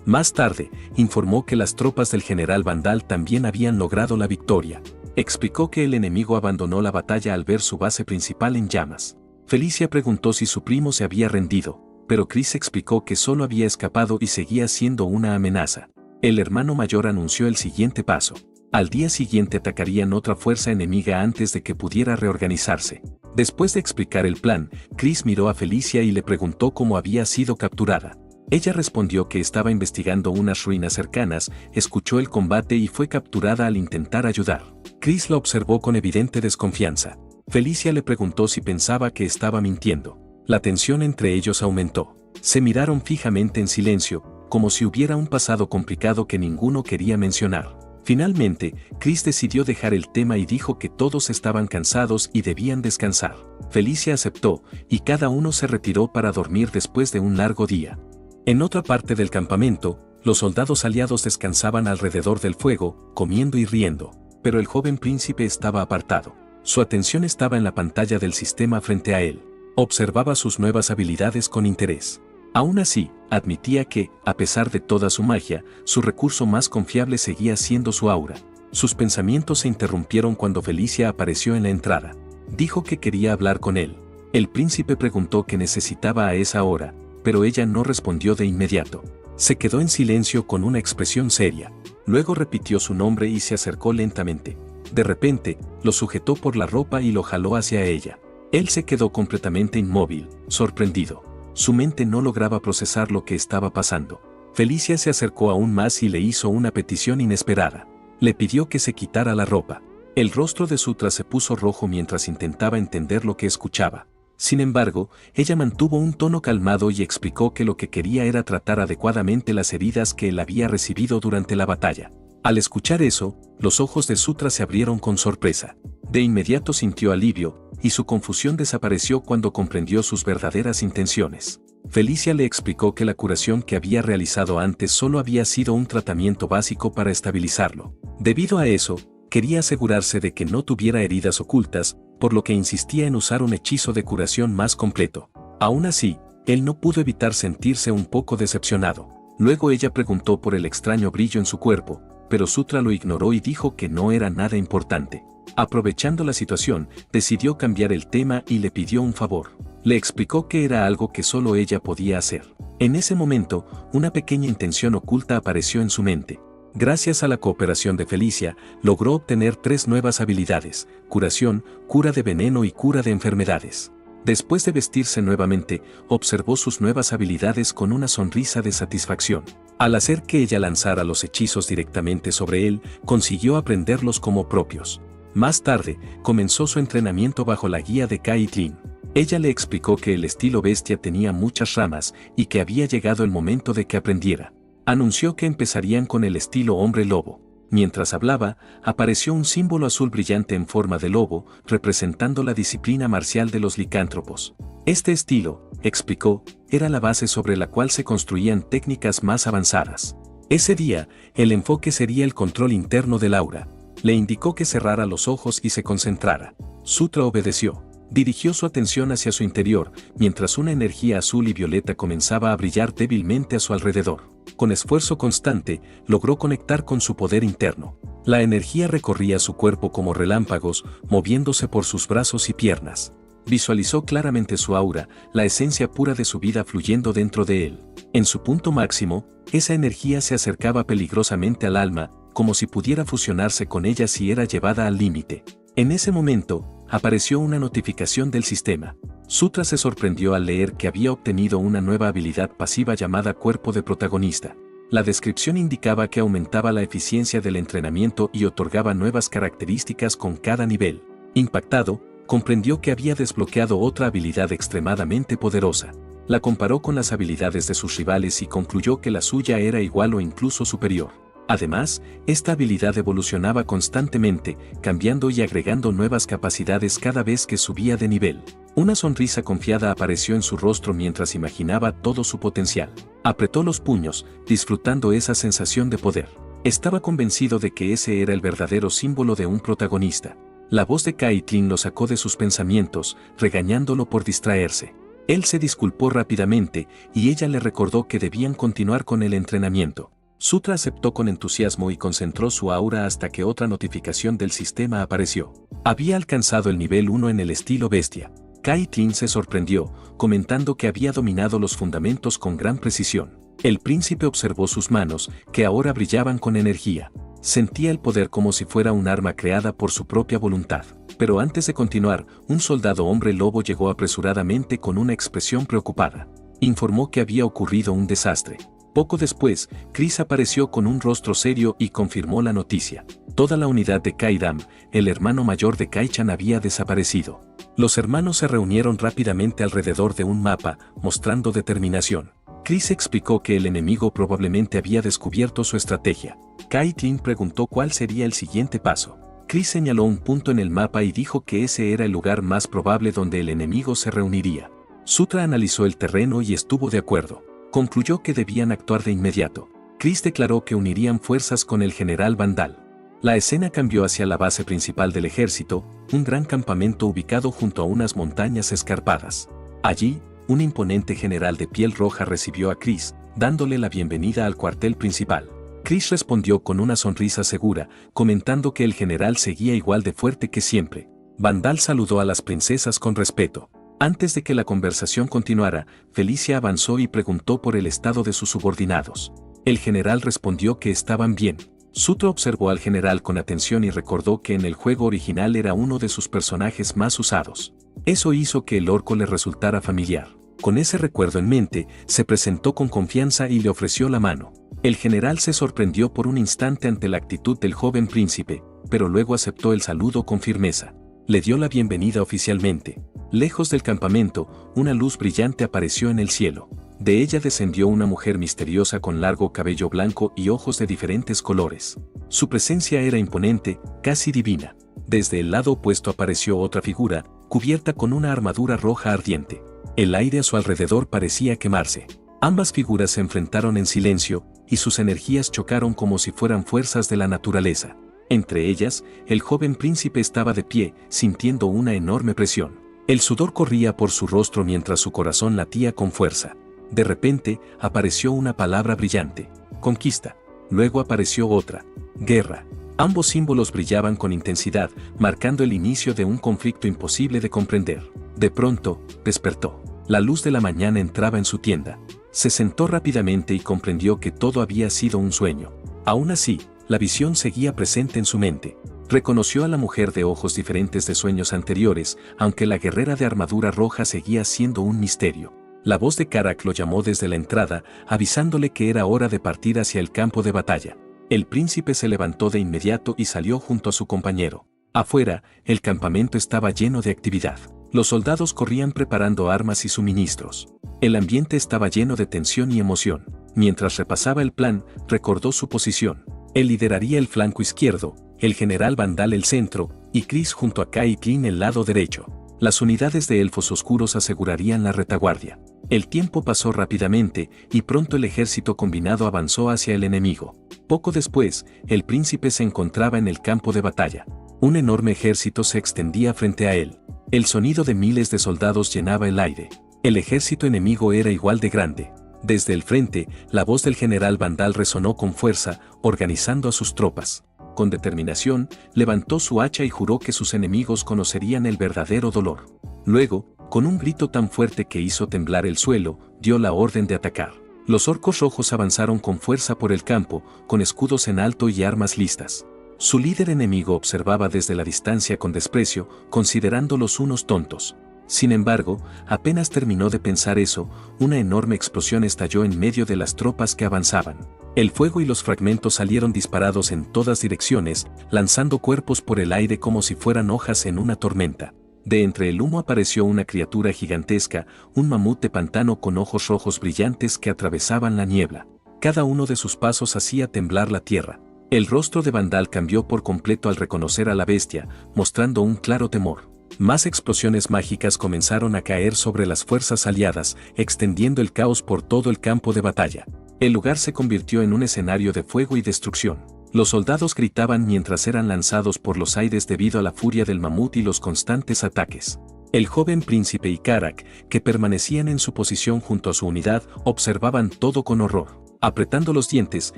Más tarde, informó que las tropas del general Vandal también habían logrado la victoria. Explicó que el enemigo abandonó la batalla al ver su base principal en llamas. Felicia preguntó si su primo se había rendido, pero Chris explicó que solo había escapado y seguía siendo una amenaza. El hermano mayor anunció el siguiente paso. Al día siguiente atacarían otra fuerza enemiga antes de que pudiera reorganizarse. Después de explicar el plan, Chris miró a Felicia y le preguntó cómo había sido capturada. Ella respondió que estaba investigando unas ruinas cercanas, escuchó el combate y fue capturada al intentar ayudar. Chris la observó con evidente desconfianza. Felicia le preguntó si pensaba que estaba mintiendo. La tensión entre ellos aumentó. Se miraron fijamente en silencio, como si hubiera un pasado complicado que ninguno quería mencionar. Finalmente, Chris decidió dejar el tema y dijo que todos estaban cansados y debían descansar. Felicia aceptó, y cada uno se retiró para dormir después de un largo día. En otra parte del campamento, los soldados aliados descansaban alrededor del fuego, comiendo y riendo, pero el joven príncipe estaba apartado. Su atención estaba en la pantalla del sistema frente a él. Observaba sus nuevas habilidades con interés. Aún así, admitía que, a pesar de toda su magia, su recurso más confiable seguía siendo su aura. Sus pensamientos se interrumpieron cuando Felicia apareció en la entrada. Dijo que quería hablar con él. El príncipe preguntó qué necesitaba a esa hora, pero ella no respondió de inmediato. Se quedó en silencio con una expresión seria. Luego repitió su nombre y se acercó lentamente. De repente, lo sujetó por la ropa y lo jaló hacia ella. Él se quedó completamente inmóvil, sorprendido. Su mente no lograba procesar lo que estaba pasando. Felicia se acercó aún más y le hizo una petición inesperada. Le pidió que se quitara la ropa. El rostro de Sutra se puso rojo mientras intentaba entender lo que escuchaba. Sin embargo, ella mantuvo un tono calmado y explicó que lo que quería era tratar adecuadamente las heridas que él había recibido durante la batalla. Al escuchar eso, los ojos de Sutra se abrieron con sorpresa. De inmediato sintió alivio, y su confusión desapareció cuando comprendió sus verdaderas intenciones. Felicia le explicó que la curación que había realizado antes solo había sido un tratamiento básico para estabilizarlo. Debido a eso, quería asegurarse de que no tuviera heridas ocultas, por lo que insistía en usar un hechizo de curación más completo. Aún así, él no pudo evitar sentirse un poco decepcionado. Luego ella preguntó por el extraño brillo en su cuerpo, pero Sutra lo ignoró y dijo que no era nada importante. Aprovechando la situación, decidió cambiar el tema y le pidió un favor. Le explicó que era algo que solo ella podía hacer. En ese momento, una pequeña intención oculta apareció en su mente. Gracias a la cooperación de Felicia, logró obtener 3 nuevas habilidades: curación, cura de veneno y cura de enfermedades. Después de vestirse nuevamente, observó sus nuevas habilidades con una sonrisa de satisfacción. Al hacer que ella lanzara los hechizos directamente sobre él, consiguió aprenderlos como propios. Más tarde, comenzó su entrenamiento bajo la guía de Caitlin. Ella le explicó que el estilo bestia tenía muchas ramas y que había llegado el momento de que aprendiera. Anunció que empezarían con el estilo hombre lobo. Mientras hablaba, apareció un símbolo azul brillante en forma de lobo, representando la disciplina marcial de los licántropos. Este estilo, explicó, era la base sobre la cual se construían técnicas más avanzadas. Ese día, el enfoque sería el control interno del aura. Le indicó que cerrara los ojos y se concentrara. Sutra obedeció. Dirigió su atención hacia su interior, mientras una energía azul y violeta comenzaba a brillar débilmente a su alrededor. Con esfuerzo constante, logró conectar con su poder interno. La energía recorría su cuerpo como relámpagos, moviéndose por sus brazos y piernas. Visualizó claramente su aura, la esencia pura de su vida fluyendo dentro de él. En su punto máximo, esa energía se acercaba peligrosamente al alma, como si pudiera fusionarse con ella si era llevada al límite. En ese momento, apareció una notificación del sistema. Sutra se sorprendió al leer que había obtenido una nueva habilidad pasiva llamada Cuerpo de Protagonista. La descripción indicaba que aumentaba la eficiencia del entrenamiento y otorgaba nuevas características con cada nivel. Impactado, comprendió que había desbloqueado otra habilidad extremadamente poderosa. La comparó con las habilidades de sus rivales y concluyó que la suya era igual o incluso superior. Además, esta habilidad evolucionaba constantemente, cambiando y agregando nuevas capacidades cada vez que subía de nivel. Una sonrisa confiada apareció en su rostro mientras imaginaba todo su potencial. Apretó los puños, disfrutando esa sensación de poder. Estaba convencido de que ese era el verdadero símbolo de un protagonista. La voz de Caitlin lo sacó de sus pensamientos, regañándolo por distraerse. Él se disculpó rápidamente, y ella le recordó que debían continuar con el entrenamiento. Sutra aceptó con entusiasmo y concentró su aura hasta que otra notificación del sistema apareció. Había alcanzado el nivel 1 en el estilo bestia. Caitlin se sorprendió, comentando que había dominado los fundamentos con gran precisión. El príncipe observó sus manos, que ahora brillaban con energía. Sentía el poder como si fuera un arma creada por su propia voluntad. Pero antes de continuar, un soldado hombre lobo llegó apresuradamente con una expresión preocupada. Informó que había ocurrido un desastre. Poco después, Chris apareció con un rostro serio y confirmó la noticia. Toda la unidad de Kaidam, el hermano mayor de Kaichan, había desaparecido. Los hermanos se reunieron rápidamente alrededor de un mapa, mostrando determinación. Chris explicó que el enemigo probablemente había descubierto su estrategia. Caitlin preguntó cuál sería el siguiente paso. Chris señaló un punto en el mapa y dijo que ese era el lugar más probable donde el enemigo se reuniría. Sutra analizó el terreno y estuvo de acuerdo. Concluyó que debían actuar de inmediato. Chris declaró que unirían fuerzas con el general Vandal. La escena cambió hacia la base principal del ejército, un gran campamento ubicado junto a unas montañas escarpadas. Allí, un imponente general de piel roja recibió a Chris, dándole la bienvenida al cuartel principal. Chris respondió con una sonrisa segura, comentando que el general seguía igual de fuerte que siempre. Vandal saludó a las princesas con respeto. Antes de que la conversación continuara, Felicia avanzó y preguntó por el estado de sus subordinados. El general respondió que estaban bien. Sutro observó al general con atención y recordó que en el juego original era uno de sus personajes más usados. Eso hizo que el orco le resultara familiar. Con ese recuerdo en mente, se presentó con confianza y le ofreció la mano. El general se sorprendió por un instante ante la actitud del joven príncipe, pero luego aceptó el saludo con firmeza. Le dio la bienvenida oficialmente. Lejos del campamento, una luz brillante apareció en el cielo. De ella descendió una mujer misteriosa con largo cabello blanco y ojos de diferentes colores. Su presencia era imponente, casi divina. Desde el lado opuesto apareció otra figura, cubierta con una armadura roja ardiente. El aire a su alrededor parecía quemarse. Ambas figuras se enfrentaron en silencio, y sus energías chocaron como si fueran fuerzas de la naturaleza. Entre ellas, el joven príncipe estaba de pie, sintiendo una enorme presión. El sudor corría por su rostro mientras su corazón latía con fuerza. De repente, apareció una palabra brillante: conquista. Luego apareció otra: guerra. Ambos símbolos brillaban con intensidad, marcando el inicio de un conflicto imposible de comprender. De pronto, despertó. La luz de la mañana entraba en su tienda. Se sentó rápidamente y comprendió que todo había sido un sueño. Aún así, la visión seguía presente en su mente. Reconoció a la mujer de ojos diferentes de sueños anteriores, aunque la guerrera de armadura roja seguía siendo un misterio. La voz de Karak lo llamó desde la entrada, avisándole que era hora de partir hacia el campo de batalla. El príncipe se levantó de inmediato y salió junto a su compañero. Afuera, el campamento estaba lleno de actividad. Los soldados corrían preparando armas y suministros. El ambiente estaba lleno de tensión y emoción. Mientras repasaba el plan, recordó su posición. Él lideraría el flanco izquierdo, el general Vandal el centro, y Chris junto a Kai y Clint el lado derecho. Las unidades de elfos oscuros asegurarían la retaguardia. El tiempo pasó rápidamente, y pronto el ejército combinado avanzó hacia el enemigo. Poco después, el príncipe se encontraba en el campo de batalla. Un enorme ejército se extendía frente a él. El sonido de miles de soldados llenaba el aire. El ejército enemigo era igual de grande. Desde el frente, la voz del general Vandal resonó con fuerza, organizando a sus tropas. Con determinación, levantó su hacha y juró que sus enemigos conocerían el verdadero dolor. Luego, con un grito tan fuerte que hizo temblar el suelo, dio la orden de atacar. Los orcos rojos avanzaron con fuerza por el campo, con escudos en alto y armas listas. Su líder enemigo observaba desde la distancia con desprecio, considerándolos unos tontos. Sin embargo, apenas terminó de pensar eso, una enorme explosión estalló en medio de las tropas que avanzaban. El fuego y los fragmentos salieron disparados en todas direcciones, lanzando cuerpos por el aire como si fueran hojas en una tormenta. De entre el humo apareció una criatura gigantesca, un mamut de pantano con ojos rojos brillantes que atravesaban la niebla. Cada uno de sus pasos hacía temblar la tierra. El rostro de Vandal cambió por completo al reconocer a la bestia, mostrando un claro temor. Más explosiones mágicas comenzaron a caer sobre las fuerzas aliadas, extendiendo el caos por todo el campo de batalla. El lugar se convirtió en un escenario de fuego y destrucción. Los soldados gritaban mientras eran lanzados por los aires debido a la furia del mamut y los constantes ataques. El joven príncipe y Karak, que permanecían en su posición junto a su unidad, observaban todo con horror. Apretando los dientes,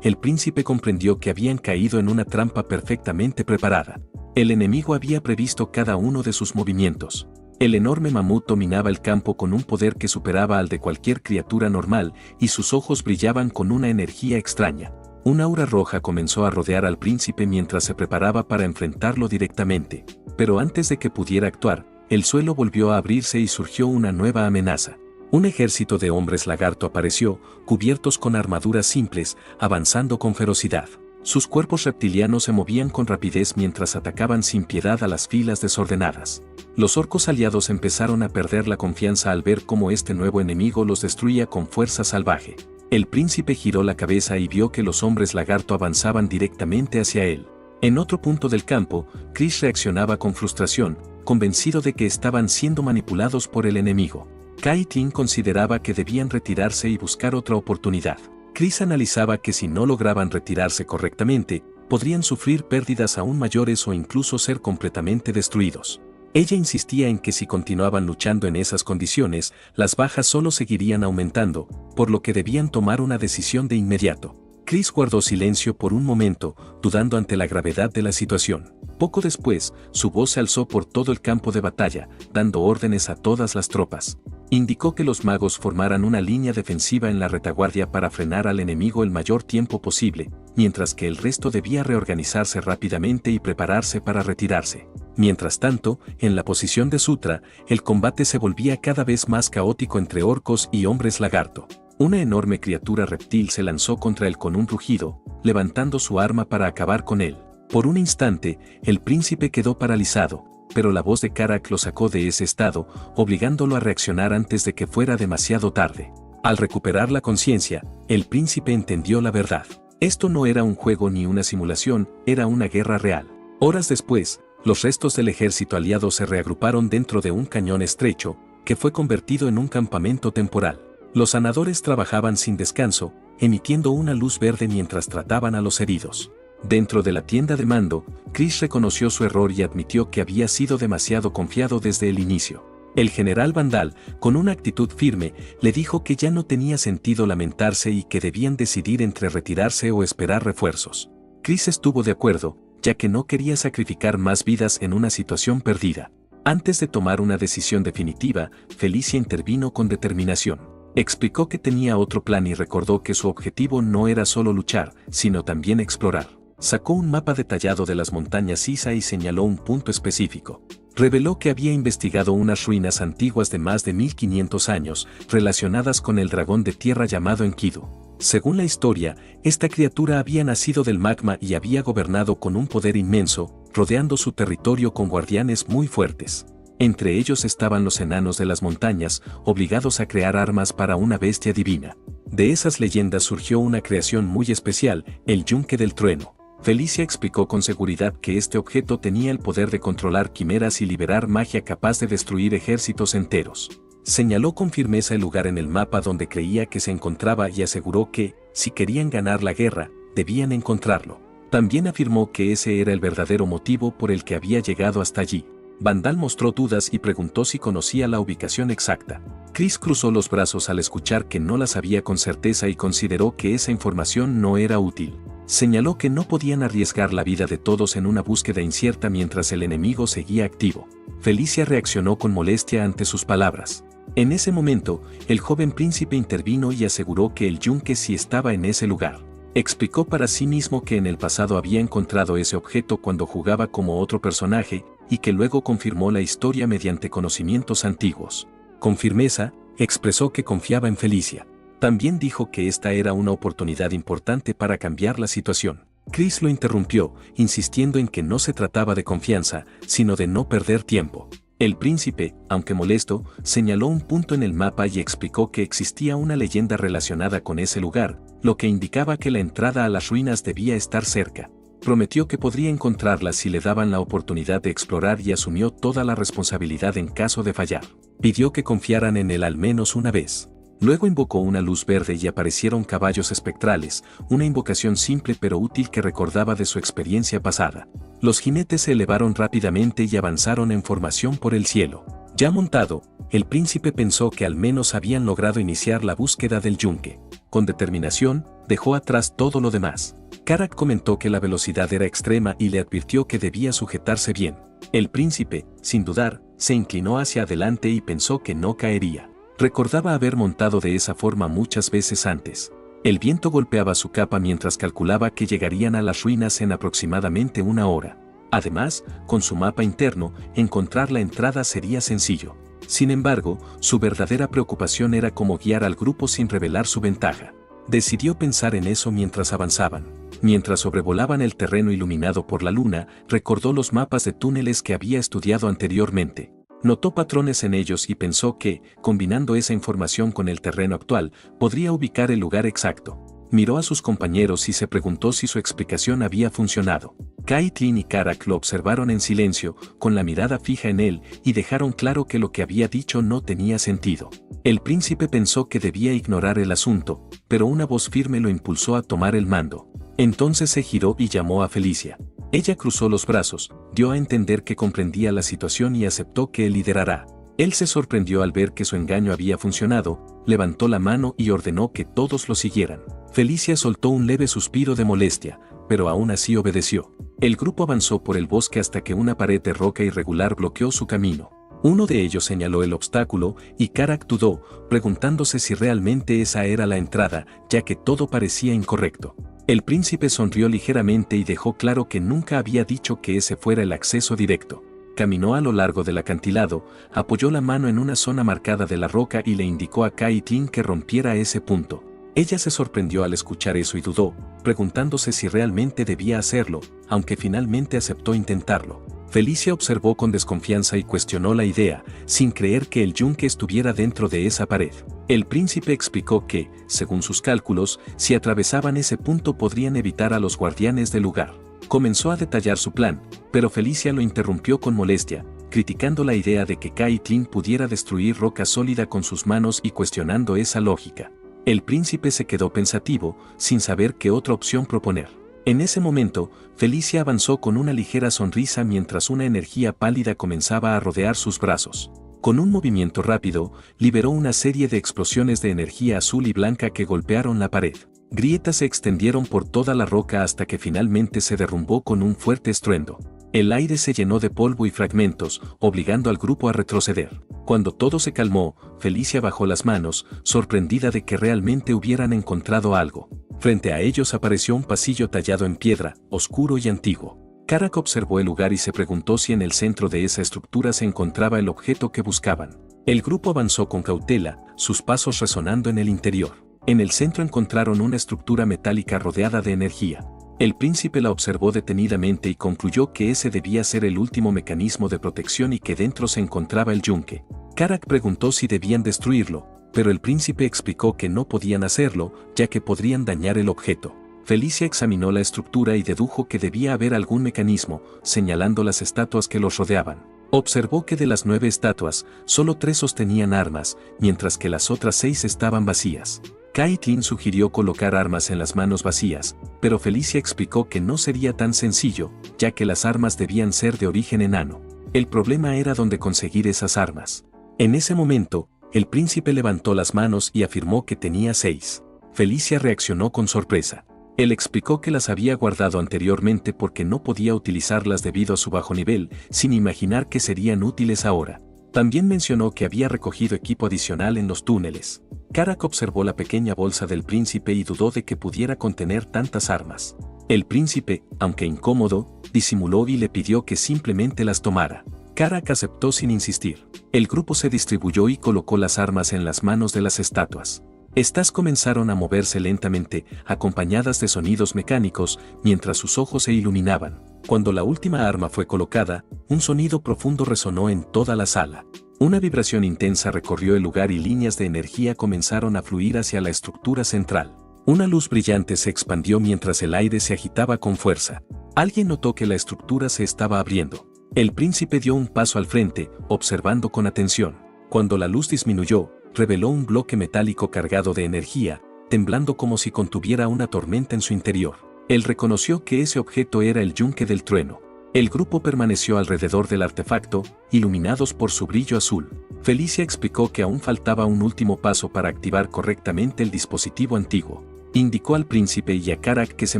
el príncipe comprendió que habían caído en una trampa perfectamente preparada. El enemigo había previsto cada uno de sus movimientos. El enorme mamut dominaba el campo con un poder que superaba al de cualquier criatura normal, y sus ojos brillaban con una energía extraña. Un aura roja comenzó a rodear al príncipe mientras se preparaba para enfrentarlo directamente. Pero antes de que pudiera actuar, el suelo volvió a abrirse y surgió una nueva amenaza. Un ejército de hombres lagarto apareció, cubiertos con armaduras simples, avanzando con ferocidad. Sus cuerpos reptilianos se movían con rapidez mientras atacaban sin piedad a las filas desordenadas. Los orcos aliados empezaron a perder la confianza al ver cómo este nuevo enemigo los destruía con fuerza salvaje. El príncipe giró la cabeza y vio que los hombres lagarto avanzaban directamente hacia él. En otro punto del campo, Chris reaccionaba con frustración, convencido de que estaban siendo manipulados por el enemigo. Kai y Clint consideraba que debían retirarse y buscar otra oportunidad. Chris analizaba que si no lograban retirarse correctamente, podrían sufrir pérdidas aún mayores o incluso ser completamente destruidos. Ella insistía en que si continuaban luchando en esas condiciones, las bajas solo seguirían aumentando, por lo que debían tomar una decisión de inmediato. Chris guardó silencio por un momento, dudando ante la gravedad de la situación. Poco después, su voz se alzó por todo el campo de batalla, dando órdenes a todas las tropas. Indicó que los magos formaran una línea defensiva en la retaguardia para frenar al enemigo el mayor tiempo posible, mientras que el resto debía reorganizarse rápidamente y prepararse para retirarse. Mientras tanto, en la posición de Sutra, el combate se volvía cada vez más caótico entre orcos y hombres lagarto. Una enorme criatura reptil se lanzó contra él con un rugido, levantando su arma para acabar con él. Por un instante, el príncipe quedó paralizado, pero la voz de Karak lo sacó de ese estado, obligándolo a reaccionar antes de que fuera demasiado tarde. Al recuperar la conciencia, el príncipe entendió la verdad. Esto no era un juego ni una simulación, era una guerra real. Horas después, los restos del ejército aliado se reagruparon dentro de un cañón estrecho, que fue convertido en un campamento temporal. Los sanadores trabajaban sin descanso, emitiendo una luz verde mientras trataban a los heridos. Dentro de la tienda de mando, Chris reconoció su error y admitió que había sido demasiado confiado desde el inicio. El general Vandal, con una actitud firme, le dijo que ya no tenía sentido lamentarse y que debían decidir entre retirarse o esperar refuerzos. Chris estuvo de acuerdo, ya que no quería sacrificar más vidas en una situación perdida. Antes de tomar una decisión definitiva, Felicia intervino con determinación. Explicó que tenía otro plan y recordó que su objetivo no era solo luchar, sino también explorar. Sacó un mapa detallado de las montañas Isa y señaló un punto específico. Reveló que había investigado unas ruinas antiguas de más de 1500 años, relacionadas con el dragón de tierra llamado Enkidu. Según la historia, esta criatura había nacido del magma y había gobernado con un poder inmenso, rodeando su territorio con guardianes muy fuertes. Entre ellos estaban los enanos de las montañas, obligados a crear armas para una bestia divina. De esas leyendas surgió una creación muy especial, el Yunque del Trueno. Felicia explicó con seguridad que este objeto tenía el poder de controlar quimeras y liberar magia capaz de destruir ejércitos enteros. Señaló con firmeza el lugar en el mapa donde creía que se encontraba y aseguró que, si querían ganar la guerra, debían encontrarlo. También afirmó que ese era el verdadero motivo por el que había llegado hasta allí. Vandal mostró dudas y preguntó si conocía la ubicación exacta. Chris cruzó los brazos al escuchar que no la sabía con certeza y consideró que esa información no era útil. Señaló que no podían arriesgar la vida de todos en una búsqueda incierta mientras el enemigo seguía activo. Felicia reaccionó con molestia ante sus palabras. En ese momento, el joven príncipe intervino y aseguró que el yunque sí estaba en ese lugar. Explicó para sí mismo que en el pasado había encontrado ese objeto cuando jugaba como otro personaje, y que luego confirmó la historia mediante conocimientos antiguos. Con firmeza, expresó que confiaba en Felicia. También dijo que esta era una oportunidad importante para cambiar la situación. Chris lo interrumpió, insistiendo en que no se trataba de confianza, sino de no perder tiempo. El príncipe, aunque molesto, señaló un punto en el mapa y explicó que existía una leyenda relacionada con ese lugar, lo que indicaba que la entrada a las ruinas debía estar cerca. Prometió que podría encontrarla si le daban la oportunidad de explorar y asumió toda la responsabilidad en caso de fallar. Pidió que confiaran en él al menos una vez. Luego invocó una luz verde y aparecieron caballos espectrales, una invocación simple pero útil que recordaba de su experiencia pasada. Los jinetes se elevaron rápidamente y avanzaron en formación por el cielo. Ya montado, el príncipe pensó que al menos habían logrado iniciar la búsqueda del yunque. Con determinación, dejó atrás todo lo demás. Karak comentó que la velocidad era extrema y le advirtió que debía sujetarse bien. El príncipe, sin dudar, se inclinó hacia adelante y pensó que no caería. Recordaba haber montado de esa forma muchas veces antes. El viento golpeaba su capa mientras calculaba que llegarían a las ruinas en aproximadamente una hora. Además, con su mapa interno, encontrar la entrada sería sencillo. Sin embargo, su verdadera preocupación era cómo guiar al grupo sin revelar su ventaja. Decidió pensar en eso mientras avanzaban. Mientras sobrevolaban el terreno iluminado por la luna, recordó los mapas de túneles que había estudiado anteriormente. Notó patrones en ellos y pensó que, combinando esa información con el terreno actual, podría ubicar el lugar exacto. Miró a sus compañeros y se preguntó si su explicación había funcionado. Caitlin y Karak lo observaron en silencio, con la mirada fija en él, y dejaron claro que lo que había dicho no tenía sentido. El príncipe pensó que debía ignorar el asunto, pero una voz firme lo impulsó a tomar el mando. Entonces se giró y llamó a Felicia. Ella cruzó los brazos, dio a entender que comprendía la situación y aceptó que él liderara. Él se sorprendió al ver que su engaño había funcionado, levantó la mano y ordenó que todos lo siguieran. Felicia soltó un leve suspiro de molestia, pero aún así obedeció. El grupo avanzó por el bosque hasta que una pared de roca irregular bloqueó su camino. Uno de ellos señaló el obstáculo y Karak dudó, preguntándose si realmente esa era la entrada, ya que todo parecía incorrecto. El príncipe sonrió ligeramente y dejó claro que nunca había dicho que ese fuera el acceso directo. Caminó a lo largo del acantilado, apoyó la mano en una zona marcada de la roca y le indicó a Caitlin que rompiera ese punto. Ella se sorprendió al escuchar eso y dudó, preguntándose si realmente debía hacerlo, aunque finalmente aceptó intentarlo. Felicia observó con desconfianza y cuestionó la idea, sin creer que el yunque estuviera dentro de esa pared. El príncipe explicó que, según sus cálculos, si atravesaban ese punto podrían evitar a los guardianes del lugar. Comenzó a detallar su plan, pero Felicia lo interrumpió con molestia, criticando la idea de que Caitlin pudiera destruir roca sólida con sus manos y cuestionando esa lógica. El príncipe se quedó pensativo, sin saber qué otra opción proponer. En ese momento, Felicia avanzó con una ligera sonrisa mientras una energía pálida comenzaba a rodear sus brazos. Con un movimiento rápido, liberó una serie de explosiones de energía azul y blanca que golpearon la pared. Grietas se extendieron por toda la roca hasta que finalmente se derrumbó con un fuerte estruendo. El aire se llenó de polvo y fragmentos, obligando al grupo a retroceder. Cuando todo se calmó, Felicia bajó las manos, sorprendida de que realmente hubieran encontrado algo. Frente a ellos apareció un pasillo tallado en piedra, oscuro y antiguo. Karak observó el lugar y se preguntó si en el centro de esa estructura se encontraba el objeto que buscaban. El grupo avanzó con cautela, sus pasos resonando en el interior. En el centro encontraron una estructura metálica rodeada de energía. El príncipe la observó detenidamente y concluyó que ese debía ser el último mecanismo de protección y que dentro se encontraba el yunque. Karak preguntó si debían destruirlo, pero el príncipe explicó que no podían hacerlo, ya que podrían dañar el objeto. Felicia examinó la estructura y dedujo que debía haber algún mecanismo, señalando las estatuas que los rodeaban. Observó que de las 9 estatuas, solo 3 sostenían armas, mientras que las otras 6 estaban vacías. Caitlin sugirió colocar armas en las manos vacías, pero Felicia explicó que no sería tan sencillo, ya que las armas debían ser de origen enano. El problema era dónde conseguir esas armas. En ese momento, el príncipe levantó las manos y afirmó que tenía 6. Felicia reaccionó con sorpresa. Él explicó que las había guardado anteriormente porque no podía utilizarlas debido a su bajo nivel, sin imaginar que serían útiles ahora. También mencionó que había recogido equipo adicional en los túneles. Karak observó la pequeña bolsa del príncipe y dudó de que pudiera contener tantas armas. El príncipe, aunque incómodo, disimuló y le pidió que simplemente las tomara. Karak aceptó sin insistir. El grupo se distribuyó y colocó las armas en las manos de las estatuas. Estas comenzaron a moverse lentamente, acompañadas de sonidos mecánicos, mientras sus ojos se iluminaban. Cuando la última arma fue colocada, un sonido profundo resonó en toda la sala. Una vibración intensa recorrió el lugar y líneas de energía comenzaron a fluir hacia la estructura central. Una luz brillante se expandió mientras el aire se agitaba con fuerza. Alguien notó que la estructura se estaba abriendo. El príncipe dio un paso al frente, observando con atención. Cuando la luz disminuyó, reveló un bloque metálico cargado de energía, temblando como si contuviera una tormenta en su interior. Él reconoció que ese objeto era el yunque del trueno. El grupo permaneció alrededor del artefacto, iluminados por su brillo azul. Felicia explicó que aún faltaba un último paso para activar correctamente el dispositivo antiguo. Indicó al príncipe y a Karak que se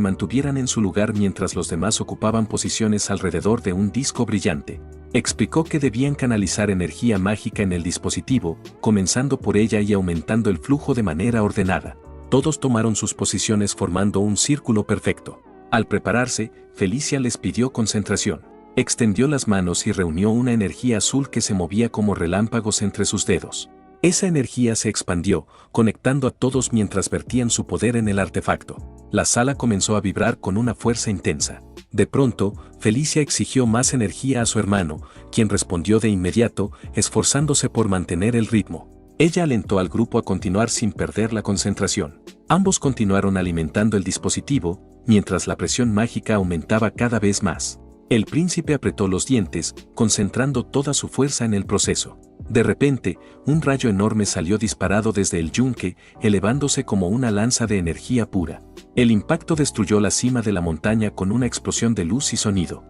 mantuvieran en su lugar mientras los demás ocupaban posiciones alrededor de un disco brillante. Explicó que debían canalizar energía mágica en el dispositivo, comenzando por ella y aumentando el flujo de manera ordenada. Todos tomaron sus posiciones formando un círculo perfecto. Al prepararse, Felicia les pidió concentración. Extendió las manos y reunió una energía azul que se movía como relámpagos entre sus dedos. Esa energía se expandió, conectando a todos mientras vertían su poder en el artefacto. La sala comenzó a vibrar con una fuerza intensa. De pronto, Felicia exigió más energía a su hermano, quien respondió de inmediato, esforzándose por mantener el ritmo. Ella alentó al grupo a continuar sin perder la concentración. Ambos continuaron alimentando el dispositivo, mientras la presión mágica aumentaba cada vez más. El príncipe apretó los dientes, concentrando toda su fuerza en el proceso. De repente, un rayo enorme salió disparado desde el yunque, elevándose como una lanza de energía pura. El impacto destruyó la cima de la montaña con una explosión de luz y sonido.